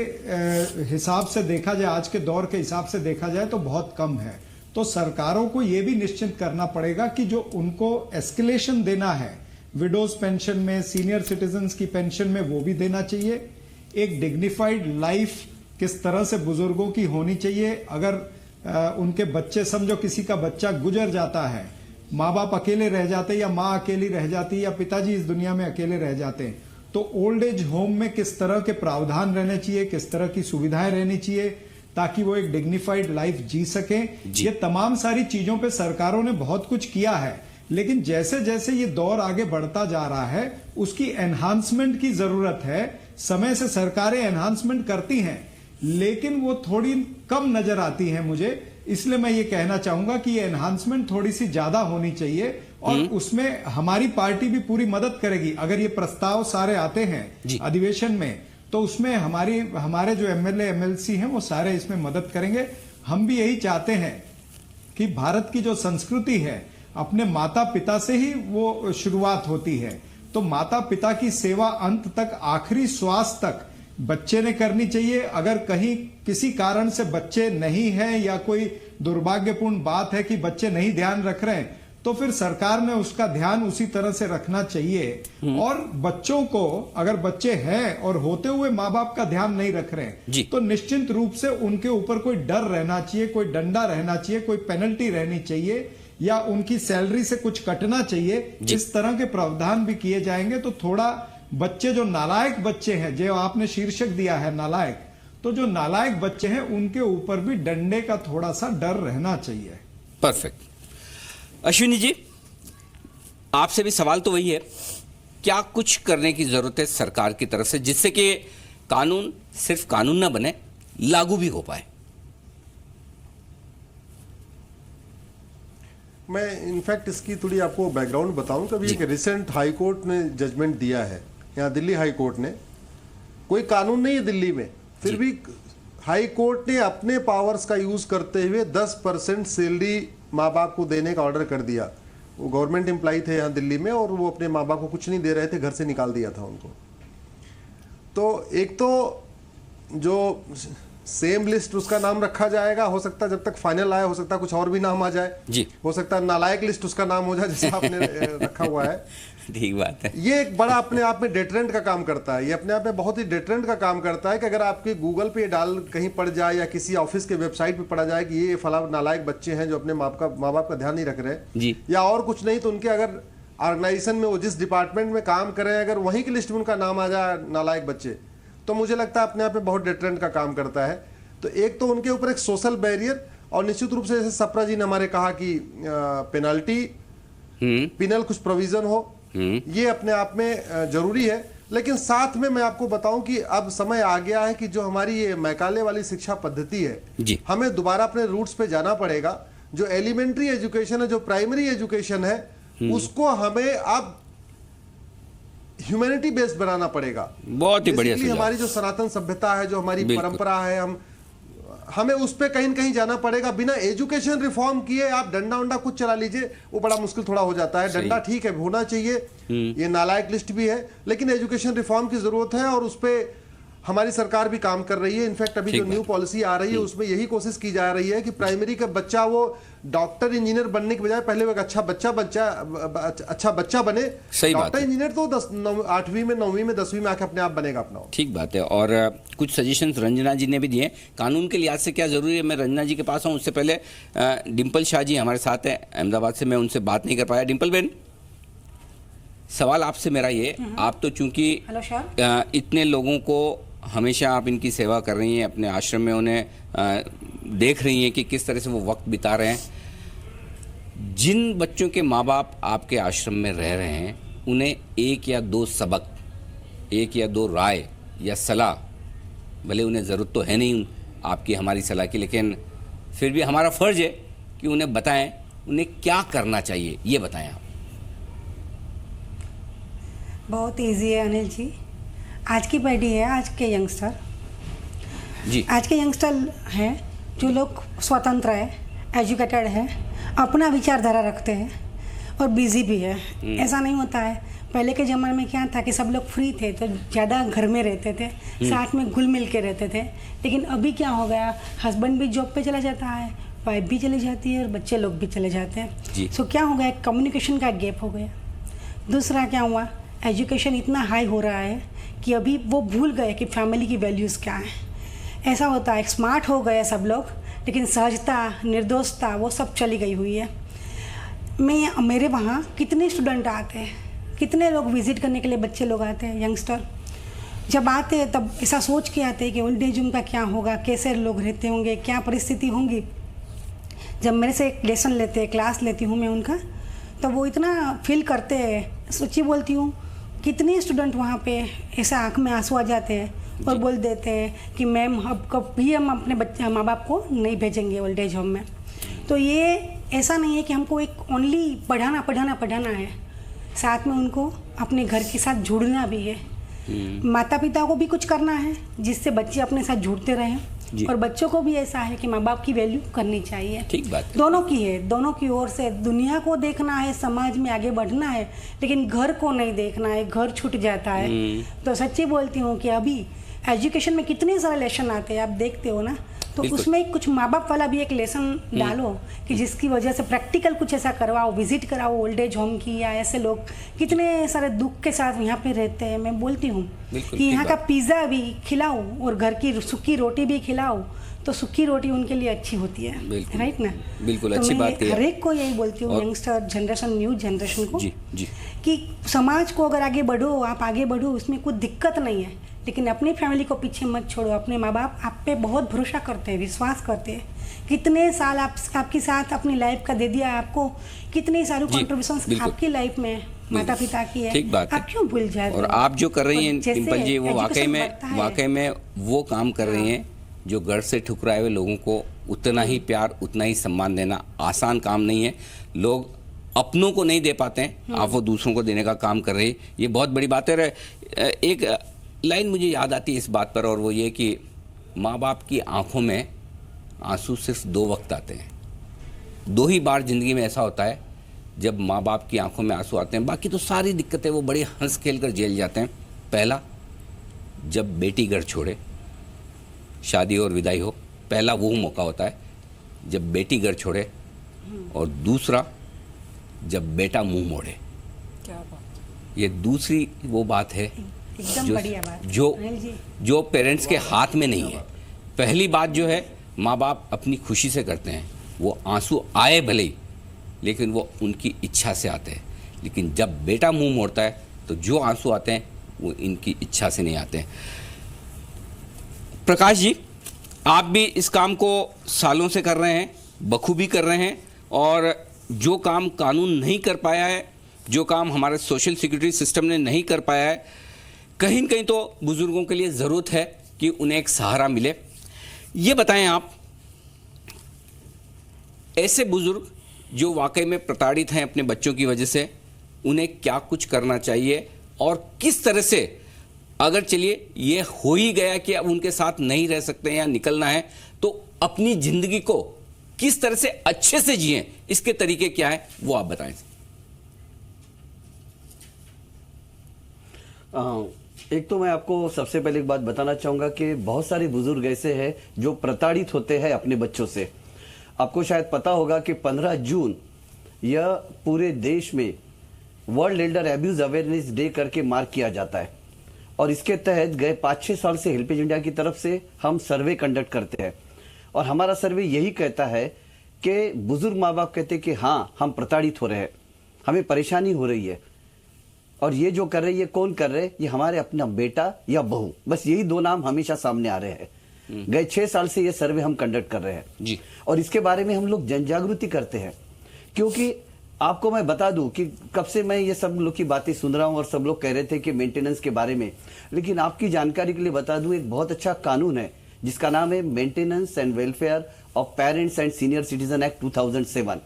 हिसाब से देखा जाए, आज के दौर के हिसाब से देखा जाए तो बहुत कम है। तो सरकारों को ये भी निश्चित करना पड़ेगा कि जो उनको एस्केलेशन देना है विडोज पेंशन में, सीनियर सिटीजन्स की पेंशन में, वो भी देना चाहिए। एक डिग्निफाइड लाइफ किस तरह से बुजुर्गों की होनी चाहिए। अगर उनके बच्चे, समझो किसी का बच्चा गुजर जाता है, माँ बाप अकेले रह जाते हैं या माँ अकेली रह जाती है या पिताजी इस दुनिया में अकेले रह जाते हैं, तो ओल्ड एज होम में किस तरह के प्रावधान रहने चाहिए, किस तरह की सुविधाएं रहनी चाहिए ताकि वो एक डिग्निफाइड लाइफ जी सकें। ये तमाम सारी चीजों पे सरकारों ने बहुत कुछ किया है, लेकिन जैसे जैसे ये दौर आगे बढ़ता जा रहा है उसकी एनहांसमेंट की जरूरत है। समय से सरकारें एनहांसमेंट करती हैं लेकिन वो थोड़ी कम नजर आती हैं मुझे, इसलिए मैं ये कहना चाहूंगा कि ये एनहांसमेंट थोड़ी सी ज्यादा होनी चाहिए और उसमें हमारी पार्टी भी पूरी मदद करेगी। अगर ये प्रस्ताव सारे आते हैं अधिवेशन में तो उसमें हमारे जो एमएलए एमएलसी हैं वो सारे इसमें मदद करेंगे। हम भी यही चाहते हैं कि भारत की जो संस्कृति है अपने माता पिता से ही वो शुरुआत होती है, तो माता पिता की सेवा अंत तक, आखिरी श्वास तक बच्चे ने करनी चाहिए। अगर कहीं किसी कारण से बच्चे नहीं हैं या कोई दुर्भाग्यपूर्ण बात है कि बच्चे नहीं ध्यान रख रहे हैं तो फिर सरकार ने उसका ध्यान उसी तरह से रखना चाहिए। और बच्चों को, अगर बच्चे हैं और होते हुए माँ बाप का ध्यान नहीं रख रहे हैं तो निश्चित रूप से उनके ऊपर कोई डर रहना चाहिए, कोई डंडा रहना चाहिए, कोई पेनल्टी रहनी चाहिए या उनकी सैलरी से कुछ कटना चाहिए। इस तरह के प्रावधान भी किए जाएंगे तो थोड़ा बच्चे, जो नालायक बच्चे हैं, जो आपने शीर्षक दिया है नालायक, तो जो नालायक बच्चे हैं उनके ऊपर भी डंडे का थोड़ा सा डर रहना चाहिए। परफेक्ट। अश्विनी जी, आपसे भी सवाल तो वही है, क्या कुछ करने की जरूरत है सरकार की तरफ से जिससे कि कानून सिर्फ कानून ना बने, लागू भी हो पाए? मैं इनफैक्ट इसकी थोड़ी आपको बैकग्राउंड बताऊं। कभी एक रिसेंट हाई कोर्ट ने जजमेंट दिया है, यहाँ दिल्ली हाई कोर्ट ने, कोई कानून नहीं है दिल्ली में, फिर भी हाई कोर्ट ने अपने पावर्स का यूज करते हुए 10% सैलरी माँ बाप को देने का ऑर्डर कर दिया। वो गवर्नमेंट एम्प्लॉय थे यहाँ दिल्ली में और वो अपने माँ बाप को कुछ नहीं दे रहे थे, घर से निकाल दिया था उनको। तो एक तो जो सेम लिस्ट उसका नाम रखा जाएगा, हो सकता है जब तक फाइनल आए, हो सकता है कुछ और भी नाम आ जाए जी, हो सकता है नालायक लिस्ट उसका नाम हो जाए जैसे आपने रखा हुआ है। ठीक बात है। ये एक बड़ा अपने आप में डेटरेंट का काम करता है, ये अपने आप में बहुत ही डेटरेंट का काम करता है कि अगर आपके गूगल पे डाल कहीं पड़ जाए या किसी ऑफिस के वेबसाइट पे पड़ा जाए कि ये फला नालायक बच्चे हैं जो अपने माँ बाप का ध्यान नहीं रख रहे जी, या और कुछ नहीं तो उनके अगर ऑर्गेनाइजेशन में वो जिस डिपार्टमेंट में काम कर रहे हैं अगर वहीं की लिस्ट में उनका नाम आ जाए नालायक बच्चे, तो मुझे लगता है अपने आप में बहुत डेटरेंट का काम करता है। तो एक तो उनके ऊपर एक सोशल बैरियर, और निश्चित रूप से जैसे सप्रा जी ने हमारे कहा कि पेनल्टी, पिनल कुछ प्रोविजन हो, ये अपने आप में जरूरी है। लेकिन साथ में मैं आपको बताऊं कि अब समय आ गया है कि जो हमारी ये मैकाले वाली शिक्षा पद्धति है जी, हमें दोबारा अपने रूट्स पे जाना पड़ेगा। जो एलिमेंट्री एजुकेशन है, जो प्राइमरी एजुकेशन है, उसको हमें अब ह्यूमैनिटी बेस्ड बनाना पड़ेगा। बहुत ही बढ़िया सुझाव। हमारी जो सनातन सभ्यता है, जो हमारी परंपरा है, हमें उस पे कहीं न कहीं जाना पड़ेगा। बिना एजुकेशन रिफॉर्म किए आप डंडा उंडा कुछ चला लीजिए, वो बड़ा मुश्किल थोड़ा हो जाता है। डंडा ठीक है, होना चाहिए, ये नालायक लिस्ट भी है, लेकिन एजुकेशन रिफॉर्म की जरूरत है और उस पे हमारी सरकार भी काम कर रही है। इनफैक्ट अभी जो न्यू पॉलिसी आ रही है उसमें यही कोशिश की जा रही है कि प्राइमरी का बच्चा वो डॉक्टर इंजीनियर बनने के बजाय पहले वो एक अच्छा बच्चा बने। डॉक्टर इंजीनियर तो 8वीं में 9वीं में 10वीं में आके अपने आप बनेगा अपना। ठीक बात है। और कुछ सजेशंस रंजना जी ने भी दिए, कानून के लिहाज से क्या जरूरी है। मैं रंजना जी के पास हूँ, उससे पहले डिम्पल शाह जी हमारे साथ है अहमदाबाद से, मैं उनसे बात नहीं कर पाया। डिम्पल बेन, सवाल आपसे मेरा ये, आप तो चूंकि इतने लोगों को हमेशा आप इनकी सेवा कर रही हैं, अपने आश्रम में उन्हें देख रही हैं कि किस तरह से वो वक्त बिता रहे हैं। जिन बच्चों के माँ बाप आपके आश्रम में रह रहे हैं, उन्हें एक या दो सबक, एक या दो राय या सलाह, भले उन्हें ज़रूरत तो है नहीं आपकी हमारी सलाह की, लेकिन फिर भी हमारा फ़र्ज़ है कि उन्हें बताएं उन्हें क्या करना चाहिए, ये बताएं आप। बहुत ईजी है अनिल जी। आज की पीढ़ी है, आज के यंगस्टर जी, आज के यंगस्टर हैं जो लोग स्वतंत्र है, एजुकेटेड है, अपना विचारधारा रखते हैं और बिजी भी है। ऐसा नहीं होता है। पहले के ज़माने में क्या था कि सब लोग फ्री थे तो ज़्यादा घर में रहते थे, साथ में घुल मिल के रहते थे। लेकिन अभी क्या हो गया, हस्बैंड भी जॉब पे चला जाता है, वाइफ भी चली जाती है और बच्चे लोग भी चले जाते हैं। सो क्या हो गया, कम्युनिकेशन का गैप हो गया। दूसरा क्या हुआ, एजुकेशन इतना हाई हो रहा है कि अभी वो भूल गए कि फैमिली की वैल्यूज़ क्या है। ऐसा होता है, स्मार्ट हो गए सब लोग, लेकिन सहजता, निर्दोषता वो सब चली गई हुई है। मेरे वहाँ कितने स्टूडेंट आते हैं, कितने लोग विज़िट करने के लिए बच्चे लोग आते हैं, यंगस्टर जब आते हैं तब ऐसा सोच के आते हैं कि ओल्ड एज उनका क्या होगा, कैसे लोग रहते होंगे, क्या परिस्थिति होंगी। जब मेरे से एक लेसन लेते हैं, क्लास लेती हूँ मैं उनका, तो वो इतना फील करते हैं। सच्ची बोलती हूँ, कितने स्टूडेंट वहाँ पे ऐसा आँख में आंसू आ जाते हैं और बोल देते हैं कि मैम अब कभी हम अपने बच्चे माँ बाप को नहीं भेजेंगे ओल्ड एज होम में। तो ये ऐसा नहीं है कि हमको एक ओनली पढ़ाना है, साथ में उनको अपने घर के साथ जुड़ना भी है। माता पिता को भी कुछ करना है जिससे बच्चे अपने साथ जुड़ते रहें, और बच्चों को भी ऐसा है कि माँ बाप की वैल्यू करनी चाहिए। ठीक बात है। दोनों की है, दोनों की ओर से दुनिया को देखना है, समाज में आगे बढ़ना है, लेकिन घर को नहीं देखना है, घर छूट जाता है। तो सच्ची बोलती हूँ कि अभी एजुकेशन में कितने सारे लेसन आते हैं, आप देखते हो ना, तो उसमें कुछ माँ बाप वाला भी एक लेसन डालो कि जिसकी वजह से प्रैक्टिकल कुछ ऐसा करवाओ, विजिट कराओ ओल्ड एज होम की, या ऐसे लोग कितने सारे दुख के साथ यहाँ पे रहते हैं। मैं बोलती हूँ कि यहाँ का पिज़्ज़ा भी खिलाओ और घर की सूखी रोटी भी खिलाओ, तो सूखी रोटी उनके लिए अच्छी होती है, राइट ना। बिल्कुल तो अच्छी बात है। हर एक को यही बोलती हूँ, यंगस्टर जनरेशन, न्यू जनरेशन को, जी, कि समाज को अगर आगे बढ़ो, आप आगे बढ़ो, उसमें कुछ दिक्कत नहीं है, लेकिन अपनी फैमिली को पीछे मत छोड़ो। अपने माँ बाप आप पे बहुत भरोसा करते हैं, विश्वास करते हैं। कितने साल आपके साथ अपनी लाइफ का दे दिया आपको, कितने सारे कॉन्ट्रीब्यूशन आपकी लाइफ में माता पिता की है। ठीक बात है। आप क्यों भूल जाते और आप जो कर रही हैं डिम्पल जी, वो वाकई में वो काम कर रही हैं जो घर से ठुकराए हुए लोगों को उतना ही प्यार, उतना ही सम्मान देना आसान काम नहीं है। लोग अपनों को नहीं दे पाते हैं, आप वो दूसरों को देने का काम कर रही है, ये बहुत बड़ी बात है। एक लाइन मुझे याद आती है इस बात पर, और वो ये कि माँ बाप की आंखों में आंसू सिर्फ 2 वक्त आते हैं। 2 ही बार ज़िंदगी में ऐसा होता है जब माँ बाप की आंखों में आंसू आते हैं, बाकी तो सारी दिक्कतें वो बड़े हंस खेल कर झेल जाते हैं। पहला, जब बेटी घर छोड़े, शादी और विदाई हो, पहला वो मौका होता है जब बेटी घर छोड़े और दूसरा जब बेटा मुंह मोड़े। क्या बात। ये दूसरी वो बात है एकदम बढ़िया बात जो पेरेंट्स के हाथ में नहीं है। पहली बात जो है, माँ बाप अपनी खुशी से करते हैं, वो आंसू आए भले ही, लेकिन वो उनकी इच्छा से आते हैं। लेकिन जब बेटा मुंह मोड़ता है तो जो आंसू आते हैं वो इनकी इच्छा से नहीं आते हैं। प्रकाश जी, आप भी इस काम को सालों से कर रहे हैं, बखूबी कर रहे हैं, और जो काम कानून नहीं कर पाया है, जो काम हमारे सोशल सिक्योरिटी सिस्टम ने नहीं कर पाया है, कहीं न कहीं तो बुजुर्गों के लिए ज़रूरत है कि उन्हें एक सहारा मिले। ये बताएं आप, ऐसे बुजुर्ग जो वाकई में प्रताड़ित हैं अपने बच्चों की वजह से, उन्हें क्या कुछ करना चाहिए और किस तरह से, अगर चलिए ये हो ही गया कि अब उनके साथ नहीं रह सकते या निकलना है, तो अपनी जिंदगी को किस तरह से अच्छे से जिएं, इसके तरीके क्या है वो आप बताएं। एक तो मैं आपको सबसे पहले एक बात बताना चाहूंगा कि बहुत सारे बुजुर्ग ऐसे हैं जो प्रताड़ित होते हैं अपने बच्चों से। आपको शायद पता होगा कि 15 जून यह पूरे देश में world Elder abuse awareness day करके मार्क किया जाता है, और इसके तहत गए 5-6 साल से हेल्पेज इंडिया की तरफ से हम सर्वे कंडक्ट करते हैं, और हमारा सर्वे यही कहता है कि बुजुर्ग माँ बाप कहते हैं कि हाँ, हम प्रताड़ित हो रहे हैं, हमें परेशानी हो रही है, और ये जो कर रहे हैं ये कौन कर रहे हैं, ये हमारे अपना बेटा या बहू, बस यही दो नाम हमेशा सामने आ रहे हैं। गए 6 साल से ये सर्वे हम कंडक्ट कर रहे हैं जी, और इसके बारे में हम लोग जन जागृति करते हैं। क्योंकि आपको मैं बता दूं कि कब से मैं ये सब लोग की बातें सुन रहा हूं, और सब लोग कह रहे थे कि मेंटेनेंस के बारे में, लेकिन आपकी जानकारी के लिए बता दूं, एक बहुत अच्छा कानून है जिसका नाम है maintenance and welfare of parents and senior citizen act 2007।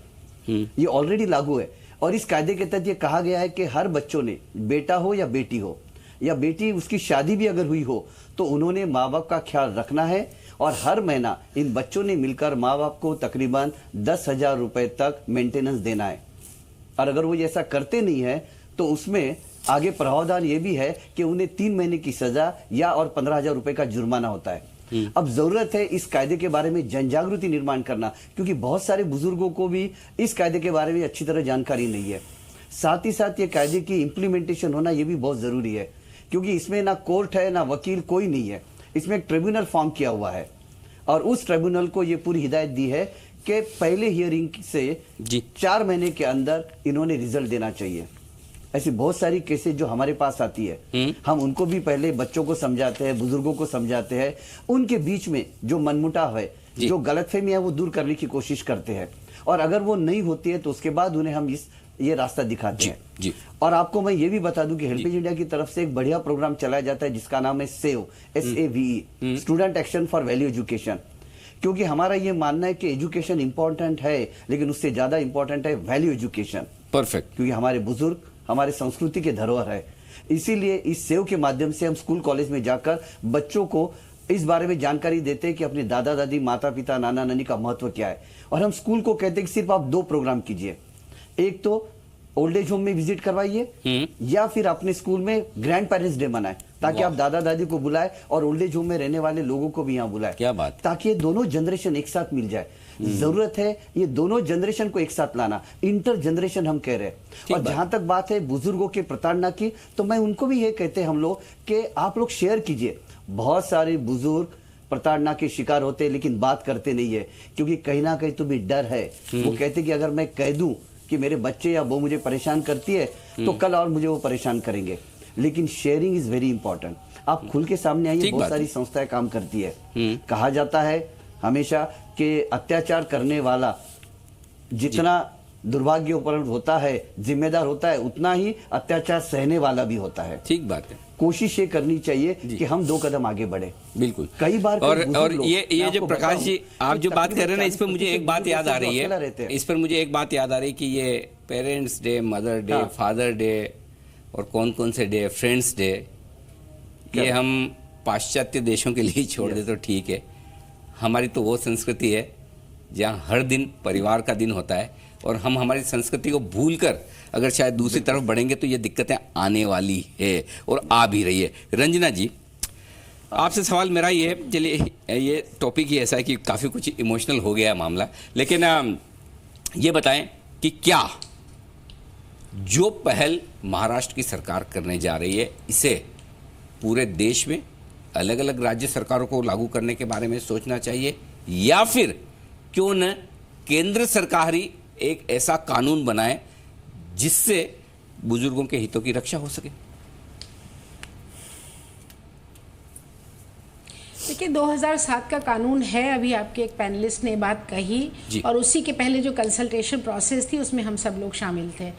ये ऑलरेडी लागू है, और इस कायदे के तहत ये कहा गया है कि हर बच्चों ने, बेटा हो या बेटी हो, या बेटी उसकी शादी भी अगर हुई हो, तो उन्होंने माँ बाप का ख्याल रखना है, और हर महीना इन बच्चों ने मिलकर माँ बाप को तकरीबन 10,000 रुपए तक मेंटेनेंस देना है। और अगर वो ऐसा करते नहीं है तो उसमें आगे प्रावधान ये भी है कि उन्हें 3 महीने की सजा या और 15,000 रुपए का जुर्माना होता है। अब जरूरत है इस कायदे के बारे में जन जागृति निर्माण करना, क्योंकि बहुत सारे बुजुर्गों को भी इस कायदे के बारे में अच्छी तरह जानकारी नहीं है। साथ ही साथ ये कायदे की इम्प्लीमेंटेशन होना ये भी बहुत जरूरी है, क्योंकि इसमें ना कोर्ट है ना वकील, कोई नहीं है। इसमें एक ट्रिब्यूनल फॉर्म किया हुआ है, और उस ट्रिब्यूनल को ये पूरी हिदायत दी है कि पहले हियरिंग से 4 महीने के अंदर इन्होंने रिजल्ट देना चाहिए। ऐसी बहुत सारी केसेस जो हमारे पास आती है, हम उनको भी पहले बच्चों को समझाते हैं, बुजुर्गों को समझाते हैं, उनके बीच में जो मनमुटाव है, जो गलतफहमी है, वो दूर करने की कोशिश करते हैं, और अगर वो नहीं होती है तो उसके बाद उन्हें हम ये रास्ता दिखाते हैं। जी। और आपको मैं ये भी बता दूं कि हेल्पेज इंडिया की तरफ से एक बढ़िया प्रोग्राम चलाया जाता है जिसका नाम है save, SAVE, student action for value education. क्योंकि हमारा ये मानना है कि एजुकेशन इंपॉर्टेंट है, लेकिन उससे ज्यादा इंपॉर्टेंट है वैल्यू एजुकेशन। परफेक्ट। क्योंकि हमारे बुजुर्ग हमारे संस्कृति के धरोहर है, इसीलिए इस सेव के माध्यम से हम स्कूल कॉलेज में जाकर बच्चों को इस बारे में जानकारी देते हैं कि अपने दादा दादी, माता पिता, नाना नानी का महत्व क्या है। और हम स्कूल को कहते हैं कि सिर्फ आप 2 प्रोग्राम कीजिए, एक तो ओल्ड एज होम में विजिट करवाइए, या फिर अपने स्कूल में ग्रैंड पेरेंट्स डे मनाएं, ताकि आप दादा दादी को बुलाए और ओल्ड एज होम में रहने वाले लोगों को भी यहाँ बुलाए। क्या बात, ताकि ये दोनों जनरेशन एक साथ मिल जाए। जरूरत है ये दोनों जनरेशन को एक साथ लाना, इंटर जनरेशन हम कह रहे हैं। और जहां तक बात है बुजुर्गों की प्रताड़ना की, तो मैं उनको भी ये कहते हैं हम लोग कि आप लोग शेयर कीजिए। बहुत सारे बुजुर्ग प्रताड़ना के शिकार होते हैं, लेकिन बात करते नहीं है, क्योंकि कहीं ना कहीं तो भी डर है। वो कहते कि अगर मैं कह दूं कि मेरे बच्चे या वो मुझे परेशान करती है, तो कल और मुझे वो परेशान करेंगे। लेकिन शेयरिंग इज वेरी इंपॉर्टेंट। आप खुल के सामने आइए, बहुत सारी संस्थाएं काम करती है। कहा जाता है हमेशा कि अत्याचार करने वाला जितना दुर्भाग्यपूर्ण होता है, जिम्मेदार होता है, उतना ही अत्याचार सहने वाला भी होता है। ठीक बात है। कोशिश ये करनी चाहिए कि हम 2 कदम आगे बढ़े। बिल्कुल। कई बार और ये जो प्रकाश जी आप जो बात कर रहे हैं ना, इस पर मुझे एक बात याद आ रही है, इस पर मुझे एक बात याद आ रही है कि ये parents day, mother day, father day और कौन कौन से डे, फ्रेंड्स डे, ये हम पाश्चात्य देशों के लिए छोड़ दे तो ठीक है। हमारी तो वो संस्कृति है जहाँ हर दिन परिवार का दिन होता है, और हम हमारी संस्कृति को भूलकर अगर शायद दूसरी तरफ बढ़ेंगे तो ये दिक्कतें आने वाली है और आ भी रही है। रंजना जी, आपसे सवाल मेरा ये है, चलिए ये टॉपिक ही ऐसा है कि काफ़ी कुछ इमोशनल हो गया है मामला, लेकिन ये बताएं कि क्या जो पहल महाराष्ट्र की सरकार करने जा रही है इसे पूरे देश में अलग अलग राज्य सरकारों को लागू करने के बारे में सोचना चाहिए, या फिर क्यों न केंद्र सरकार ही एक ऐसा कानून बनाए जिससे बुजुर्गों के हितों की रक्षा हो सके? देखिए 2007 का कानून है, अभी आपके एक पैनलिस्ट ने बात कही, और उसी के पहले जो कंसल्टेशन प्रोसेस थी उसमें हम सब लोग शामिल थे।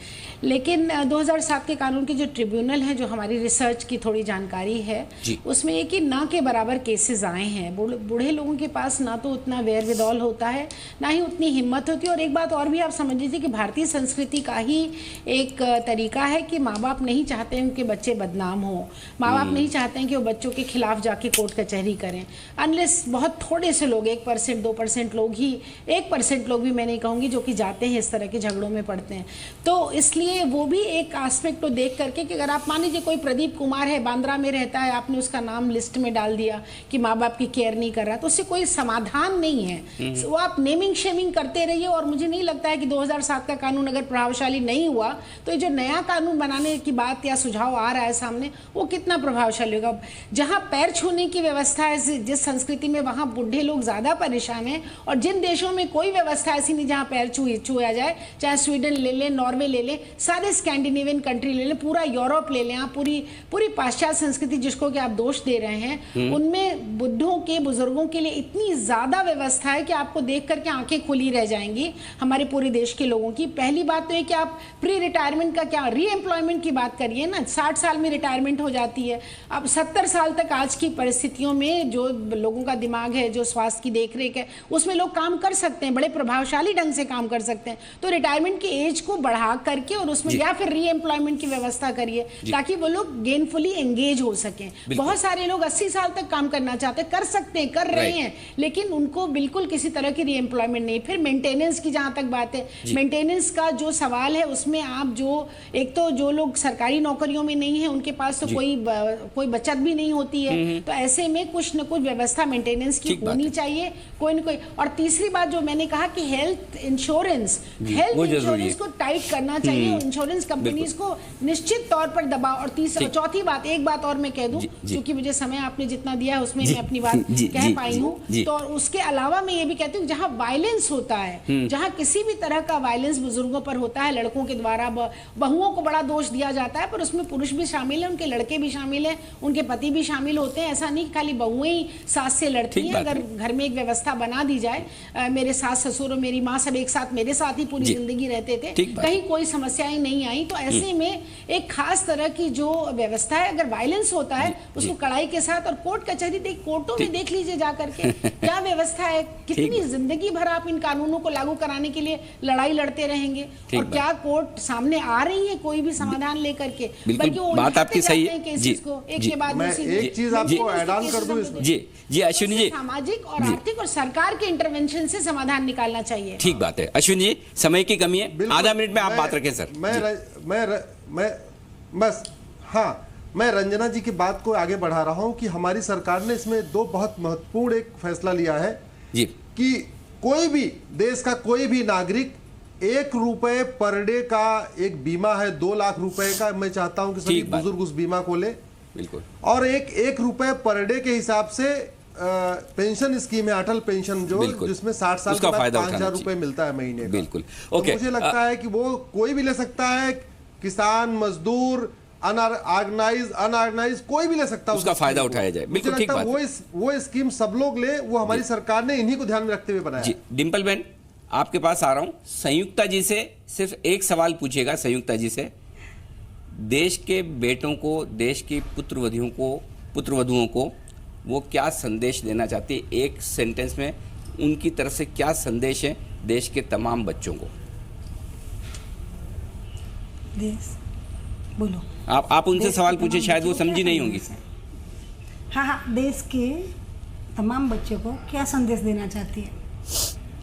लेकिन 2007 के कानून के जो ट्रिब्यूनल हैं, जो हमारी रिसर्च की थोड़ी जानकारी है उसमें एक ही ना के बराबर केसेस आए हैं। बूढ़े लोगों के पास ना तो उतना वेर विदौल होता है, ना ही उतनी हिम्मत होती है। और एक बात और भी आप समझ लीजिए कि भारतीय संस्कृति का ही एक तरीका है कि माँ बाप नहीं चाहते हैं उनके बच्चे बदनाम हो, माँ बाप नहीं चाहते हैं कि वो बच्चों के खिलाफ जाके कोर्ट कचहरी करें, अनलेस बहुत थोड़े से लोग 1% 2% लोग ही, 1% लोग भी मैं नहीं कहूँगी जो कि जाते हैं इस तरह के झगड़ों में पड़ते हैं। तो इसलिए वो भी एक एस्पेक्ट को देख करके कि अगर आप मान लीजिए कोई प्रदीप कुमार है, बांद्रा में रहता है, आपने उसका नाम लिस्ट में डाल दिया कि माँ बाप की केयर नहीं कर रहा, तो उससे कोई समाधान नहीं है। वो आप नेमिंग शेमिंग करते रहिए। और मुझे नहीं लगता है कि 2007 का कानून अगर प्रभावशाली नहीं हुआ तो ये जो नया कानून बनाने की बात या सुझाव आ रहा है सामने, वो कितना प्रभावशाली होगा। जहाँ पैर छूने की व्यवस्था है जिस संस्कृति में, वहाँ बूढ़े लोग ज़्यादा परेशान हैं। और जिन देशों में कोई व्यवस्था ऐसी नहीं जहाँ पैर छुआ जाए, चाहे स्वीडन ले लें, नॉर्वे ले लें, सारे स्कैंडिनेवियन कंट्री ले लें, पूरा यूरोप ले लें, आप पूरी पाश्चात्य संस्कृति जिसको कि आप दोष दे रहे हैं, उनमें बुद्धों के, बुजुर्गों के लिए इतनी ज़्यादा व्यवस्था है कि आपको देख करके आंखें खुली रह जाएंगी हमारे पूरे देश के लोगों की। पहली बात तो है कि आप प्री रिटायरमेंट का क्या, री एम्प्लॉयमेंट की बात करिए ना, 60 साल में रिटायरमेंट हो जाती है। अब 70 साल तक आज की परिस्थितियों में जो लोगों का दिमाग है, जो स्वास्थ्य की देखरेख है, उसमें लोग काम कर सकते हैं, बड़े प्रभावशाली ढंग से काम कर सकते हैं। तो रिटायरमेंट की एज को बढ़ा करके और उसमें या फिर री एम्प्लॉयमेंट की व्यवस्था करिए ताकि वो लोग गेनफुली एंगेज हो सकें। बहुत सारे लोग 80 साल तक काम करना चाहते हैं, कर सकते हैं, कर रहे हैं, लेकिन उनको बिल्कुल किसी तरह की री एम्प्लॉयमेंट नहीं। फिर मेंटेनेंस की जहां तक बात है, मेंटेनेंस का जो सवाल है उसमें आप एक तो जो लोग सरकारी नौकरियों में नहीं है उनके पास तो कोई बचत भी नहीं होती है, तो ऐसे में कुछ न कुछ व्यवस्था मेंटेनेंस की होनी चाहिए, कोई न कोई। और तीसरी बात जो मैंने कहा कि हेल्थ इंश्योरेंस को टाइट करना चाहिए, इंश्योरेंस कंपनीज को निश्चित तौर पर दबाव। और चौथी बात, एक बात और मैं कह दूं, क्योंकि मुझे समय आपने जितना दिया है उसमें मैं अपनी बात कह पाई हूँ, तो उसके अलावा मैं ये भी कहती हूँ जहाँ वायलेंस होता है, जहाँ किसी भी तरह का वायलेंस बुजुर्गों पर होता है, लड़कों के द्वारा, बहुओं को बड़ा दोष दिया जाता है, पर उसमें पुरुष भी शामिल है, उनके लड़के भी शामिल है, उनके पति भी शामिल होते हैं। ऐसा नहीं खाली बहुएं ही सास से लड़ती हैं। अगर घर में एक व्यवस्था बना दी जाए, मेरे सास ससुर और मेरी माँ सब एक साथ मेरे साथ ही पूरी जिंदगी रहते थे, कहीं कोई समस्याएं नहीं आई, तो ऐसे में एक खास तरह की जो व्यवस्था है, अगर वायलेंस होता है उसको कड़ाई के साथ, और कोर्ट कचहरी कोर्टों में देख लीजिए जा करके क्या व्यवस्था है, कितनी जिंदगी भर आप इन कानूनों को लागू कराने के लिए लड़ाई लड़ते रहेंगे, और क्या कोर्ट सामने आ रही है कोई भी समाधान लेकर के, बल्कि वो बात आपकी सही है। केसेस को एक के बाद एक चीज आपको ऐड ऑन कर दूं इसमें। जी अश्विनी जी, सामाजिक और आर्थिक और सरकार के इंटरवेंशन से समाधान निकालना चाहिए। ठीक बात है अश्विनी जी, समय की कमी है, आधा मिनट में आप बात रखें सर। मैं रंजना जी की बात को आगे बढ़ा रहा हूं कि हमारी सरकार ने इसमें दो बहुत महत्वपूर्ण एक फैसला लिया है जी, कि कोई भी देश का कोई भी नागरिक ₹1 पर डे का एक बीमा है, 2 लाख रुपए का, मैं चाहता हूं कि सभी बुजुर्ग उस बीमा को ले, बिल्कुल। और एक ₹1 पर डे के हिसाब से पेंशन स्कीम है, अटल पेंशन, जो जिसमें 60 साल के बाद 5,000 रुपए मिलता है महीने का, बिल्कुल। ओके, मुझे लगता है कि वो कोई भी ले सकता है, किसान, मजदूर, अनऑर्गेनाइज कोई भी ले सकता है, उसका फायदा उठाया जाए, बिल्कुल ठीक बात। वो स्कीम सब लोग ले, वो हमारी सरकार ने इन्हीं को ध्यान में रखते हुए बनाया। जी डिंपल बहन, आपके पास आ रहा हूं। संयुक्ता जी से सिर्फ एक सवाल पूछेगा, संयुक्ता जी से, देश के बेटों को, देश की पुत्रवधुओं को वो क्या संदेश देना चाहती है, एक सेंटेंस में उनकी तरफ से क्या संदेश है देश के तमाम बच्चों को? बोलो आप उनसे सवाल पूछे, शायद वो समझी नहीं होंगी। हाँ, देश के तमाम बच्चों को क्या संदेश देना चाहती है?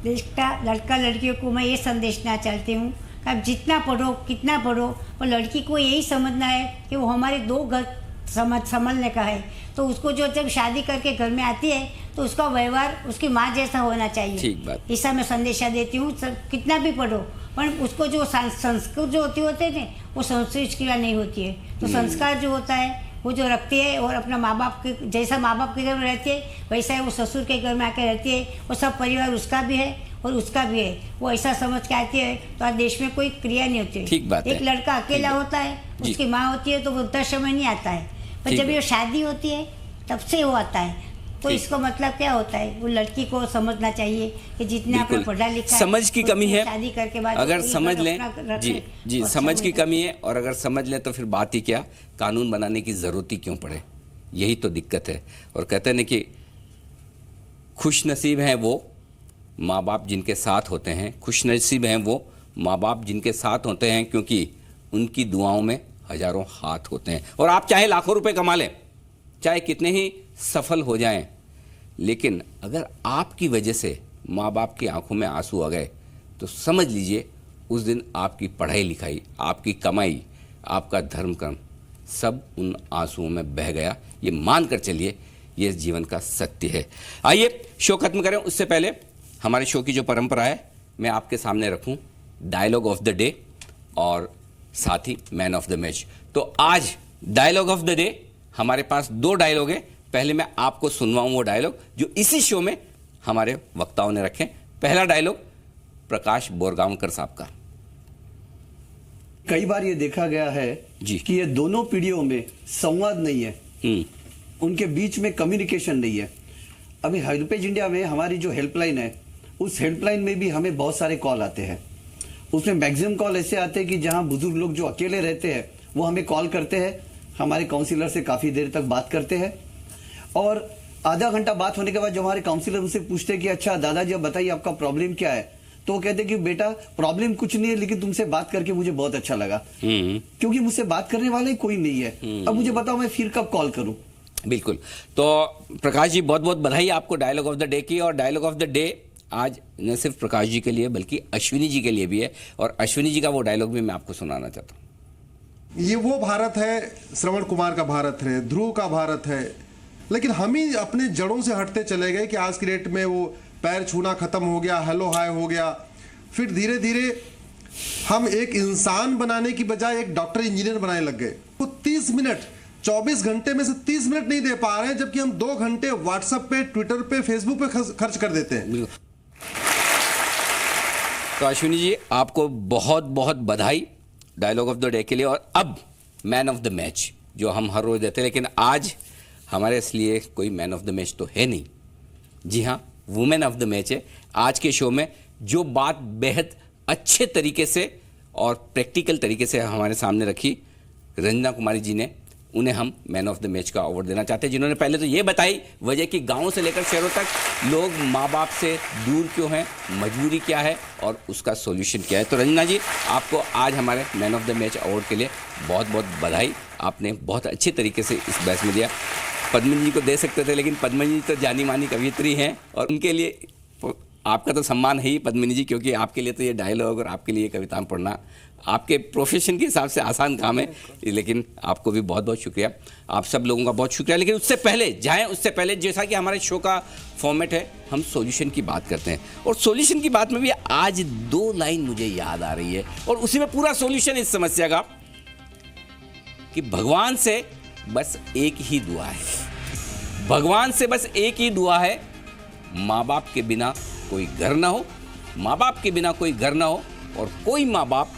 देश का लड़का लड़कियों को मैं ये संदेश देना चाहती हूँ कि आप जितना पढ़ो, कितना पढ़ो, और लड़की को यही समझना है कि वो हमारे 2 घर संभलने का है, तो उसको जो जब शादी करके घर में आती है तो उसका व्यवहार उसकी माँ जैसा होना चाहिए। ठीक बात। ऐसा मैं संदेशा देती हूँ। कितना भी पढ़ो पर उसको जो संस्कृत जो होते हैं वो संस्कृत क्रिया नहीं होती है। तो संस्कार जो होता है वो जो रखती है और अपना माँ बाप के जैसा माँ बाप के घर में रहती है वैसा है वो ससुर के घर में आके रहती है। वो सब परिवार उसका भी है और उसका भी है, वो ऐसा समझ के आती है तो आज देश में कोई क्रिया नहीं होती। ठीक बात है। एक लड़का अकेला होता है, उसकी माँ होती है तो वो वृद्धाश्रम नहीं आता है, पर जब ये शादी होती है तब से वो आता है। तो इसका मतलब क्या होता है, वो लड़की को समझना चाहिए कि जितने आपने पढ़ा लिखा है, समझ की कमी है। शादी करके बाद अगर समझ लें जी समझ की कमी है, और अगर समझ लें तो फिर बात ही क्या, कानून बनाने की जरूरत ही क्यों पड़े। यही तो दिक्कत है। और कहते हैं ना कि खुश नसीब हैं वो माँ बाप जिनके साथ होते हैं, खुश नसीब हैं वो माँ बाप जिनके साथ होते हैं, क्योंकि उनकी दुआओं में हजारों हाथ होते हैं। और आप चाहे लाखों रुपए कमा लें, चाहे कितने ही सफल हो जाएं, लेकिन अगर आपकी वजह से माँ बाप की आंखों में आंसू आ गए तो समझ लीजिए उस दिन आपकी पढ़ाई लिखाई, आपकी कमाई, आपका धर्म कर्म सब उन आंसुओं में बह गया। ये मान कर चलिए, ये जीवन का सत्य है। आइए शो खत्म करें, उससे पहले हमारे शो की जो परंपरा है मैं आपके सामने रखूं, डायलॉग ऑफ द डे और साथ ही मैन ऑफ द मैच। तो आज डायलॉग ऑफ द डे हमारे पास 2 डायलॉग है। पहले मैं आपको सुनवाऊं वो डायलॉग जो इसी शो में हमारे वक्ताओं ने रखे। पहला डायलॉग प्रकाश बोरगांवकर साहब का। कई बार ये देखा गया है जी कि ये दोनों पीढ़ियों में संवाद नहीं है, उनके बीच में कम्युनिकेशन नहीं है। अभी हेल्पेज इंडिया में हमारी जो हेल्पलाइन है, उस हेल्पलाइन में भी हमें बहुत सारे कॉल आते हैं। उसमें मैक्सिमम कॉल ऐसे आते हैं कि जहां बुजुर्ग लोग जो अकेले रहते हैं वो हमें कॉल करते हैं, हमारे काउंसिलर से काफी देर तक बात करते हैं, और आधा घंटा बात होने के बाद जब हमारे काउंसिलर उनसे पूछते हैं कि अच्छा दादाजी अब बताइए आपका प्रॉब्लम क्या है, तो वो कहते हैं कि बेटा प्रॉब्लम कुछ नहीं है, लेकिन तुमसे बात करके मुझे बहुत अच्छा लगा, क्योंकि मुझसे बात करने वाला ही कोई नहीं है। अब मुझे बताओ मैं फिर कब कॉल करूं। बिल्कुल। तो प्रकाश जी बहुत बहुत बधाई आपको डायलॉग ऑफ द डे की। और डायलॉग ऑफ द डे आज न सिर्फ प्रकाश जी के लिए बल्कि अश्विनी जी के लिए भी है, और अश्विनी जी का वो डायलॉग भी मैं आपको सुनाना चाहता हूँ। ये वो भारत है, श्रवण कुमार का भारत है, ध्रुव का भारत है, लेकिन हम ही अपने जड़ों से हटते चले गए कि आज की डेट में वो पैर छूना खत्म हो गया, हेलो हाय हो गया। फिर धीरे धीरे हम एक इंसान बनाने की बजाय एक डॉक्टर इंजीनियर बनाने लग गए। वो 30 मिनट 24 घंटे में से 30 मिनट नहीं दे पा रहे हैं, जबकि हम 2 घंटे व्हाट्सएप पे, ट्विटर पे, फेसबुक पे खर्च कर देते हैं। तो अश्विनी जी आपको बहुत बहुत बधाई डायलॉग ऑफ द डे के लिए। और अब मैन ऑफ द मैच जो हम हर रोज देते हैं, लेकिन आज हमारे इसलिए कोई मैन ऑफ द मैच तो है नहीं। जी हाँ, वुमेन ऑफ द मैच है। आज के शो में जो बात बेहद अच्छे तरीके से और प्रैक्टिकल तरीके से हमारे सामने रखी रंजना कुमारी जी ने, उन्हें हम मैन ऑफ द मैच का अवार्ड देना चाहते हैं, जिन्होंने पहले तो ये बताई वजह कि गांवों से लेकर शहरों तक लोग माँ बाप से दूर क्यों हैं, मजबूरी क्या है और उसका सॉल्यूशन क्या है। तो रंजना जी आपको आज हमारे man of the match award के लिए बहुत बहुत बधाई। आपने बहुत अच्छे तरीके से इस बहस में दिया। पद्मिनी जी को दे सकते थे, लेकिन पद्मिनी जी तो जानी मानी कवियत्री हैं और उनके लिए आपका तो सम्मान है ही पद्मिनी जी, क्योंकि आपके लिए तो ये डायलॉग और आपके लिए कविताएं पढ़ना आपके प्रोफेशन के हिसाब से आसान काम है। लेकिन आपको भी बहुत बहुत शुक्रिया, आप सब लोगों का बहुत शुक्रिया। लेकिन उससे पहले जैसा कि हमारे शो का फॉर्मेट है, हम सॉल्यूशन की बात करते हैं। और सॉल्यूशन की बात में भी आज 2 लाइन मुझे याद आ रही है, और उसी में पूरा सॉल्यूशन इस समस्या का कि भगवान से बस एक ही दुआ है, भगवान से बस एक ही दुआ है, माँ बाप के बिना कोई घर ना हो, माँ बाप के बिना कोई घर ना हो और कोई माँ बाप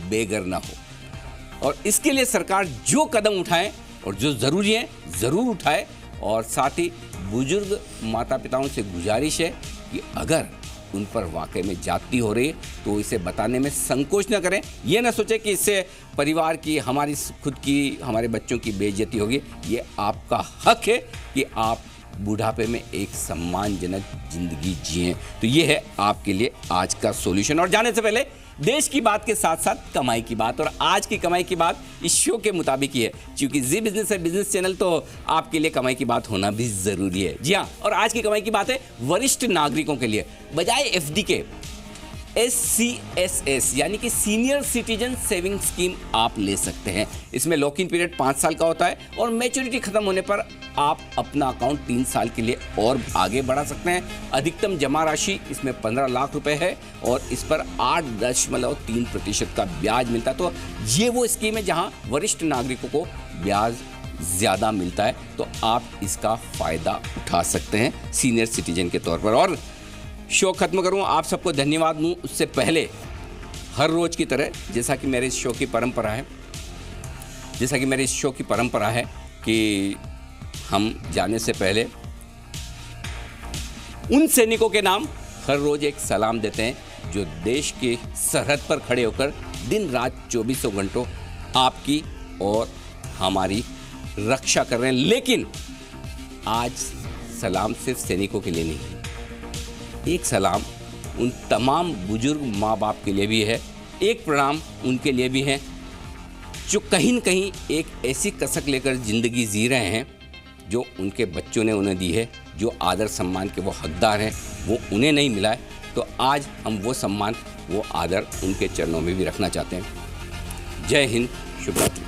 बेघर ना हो। और इसके लिए सरकार जो कदम उठाए और जो जरूरी है जरूर उठाए। और साथ ही बुजुर्ग माता पिताओं से गुजारिश है कि अगर उन पर वाकई में ज्यादती हो रही है तो इसे बताने में संकोच न करें। ये ना सोचे कि इससे परिवार की, हमारी खुद की, हमारे बच्चों की बेइज्जती होगी। ये आपका हक है कि आप बुढ़ापे में एक सम्मानजनक जिंदगी जिएं। तो ये है आपके लिए आज का सॉल्यूशन। और जाने से पहले देश की बात के साथ साथ कमाई की बात, और आज की कमाई की बात इस शो के मुताबिक ही है, क्योंकि जी बिजनेस है बिजनेस चैनल, तो आपके लिए कमाई की बात होना भी जरूरी है। जी हाँ, और आज की कमाई की बात है वरिष्ठ नागरिकों के लिए। बजाय एफडी के SCSS यानी कि सीनियर सिटीजन सेविंग स्कीम आप ले सकते हैं। इसमें लॉक इन पीरियड 5 साल का होता है और मैच्योरिटी खत्म होने पर आप अपना अकाउंट 3 साल के लिए और आगे बढ़ा सकते हैं। अधिकतम जमा राशि इसमें 15 लाख रुपए है और इस पर 8.3% का ब्याज मिलता है। तो ये वो स्कीम है जहां वरिष्ठ नागरिकों को ब्याज ज़्यादा मिलता है, तो आप इसका फ़ायदा उठा सकते हैं सीनियर सिटीजन के तौर पर। और शो खत्म करूं, आप सबको धन्यवाद दूं उससे पहले हर रोज़ की तरह जैसा कि मेरे इस शो की परंपरा है कि हम जाने से पहले उन सैनिकों के नाम हर रोज़ एक सलाम देते हैं जो देश के सरहद पर खड़े होकर दिन रात 24 घंटों आपकी और हमारी रक्षा कर रहे हैं। लेकिन आज सलाम सिर्फ सैनिकों के लिए नहीं, एक सलाम उन तमाम बुजुर्ग माँ बाप के लिए भी है, एक प्रणाम उनके लिए भी है जो कहीं न कहीं एक ऐसी कसक लेकर ज़िंदगी जी रहे हैं जो उनके बच्चों ने उन्हें दी है, जो आदर सम्मान के वो हकदार हैं वो उन्हें नहीं मिला है। तो आज हम वो सम्मान वो आदर उनके चरणों में भी रखना चाहते हैं। जय हिंद, शुभ रात्रि।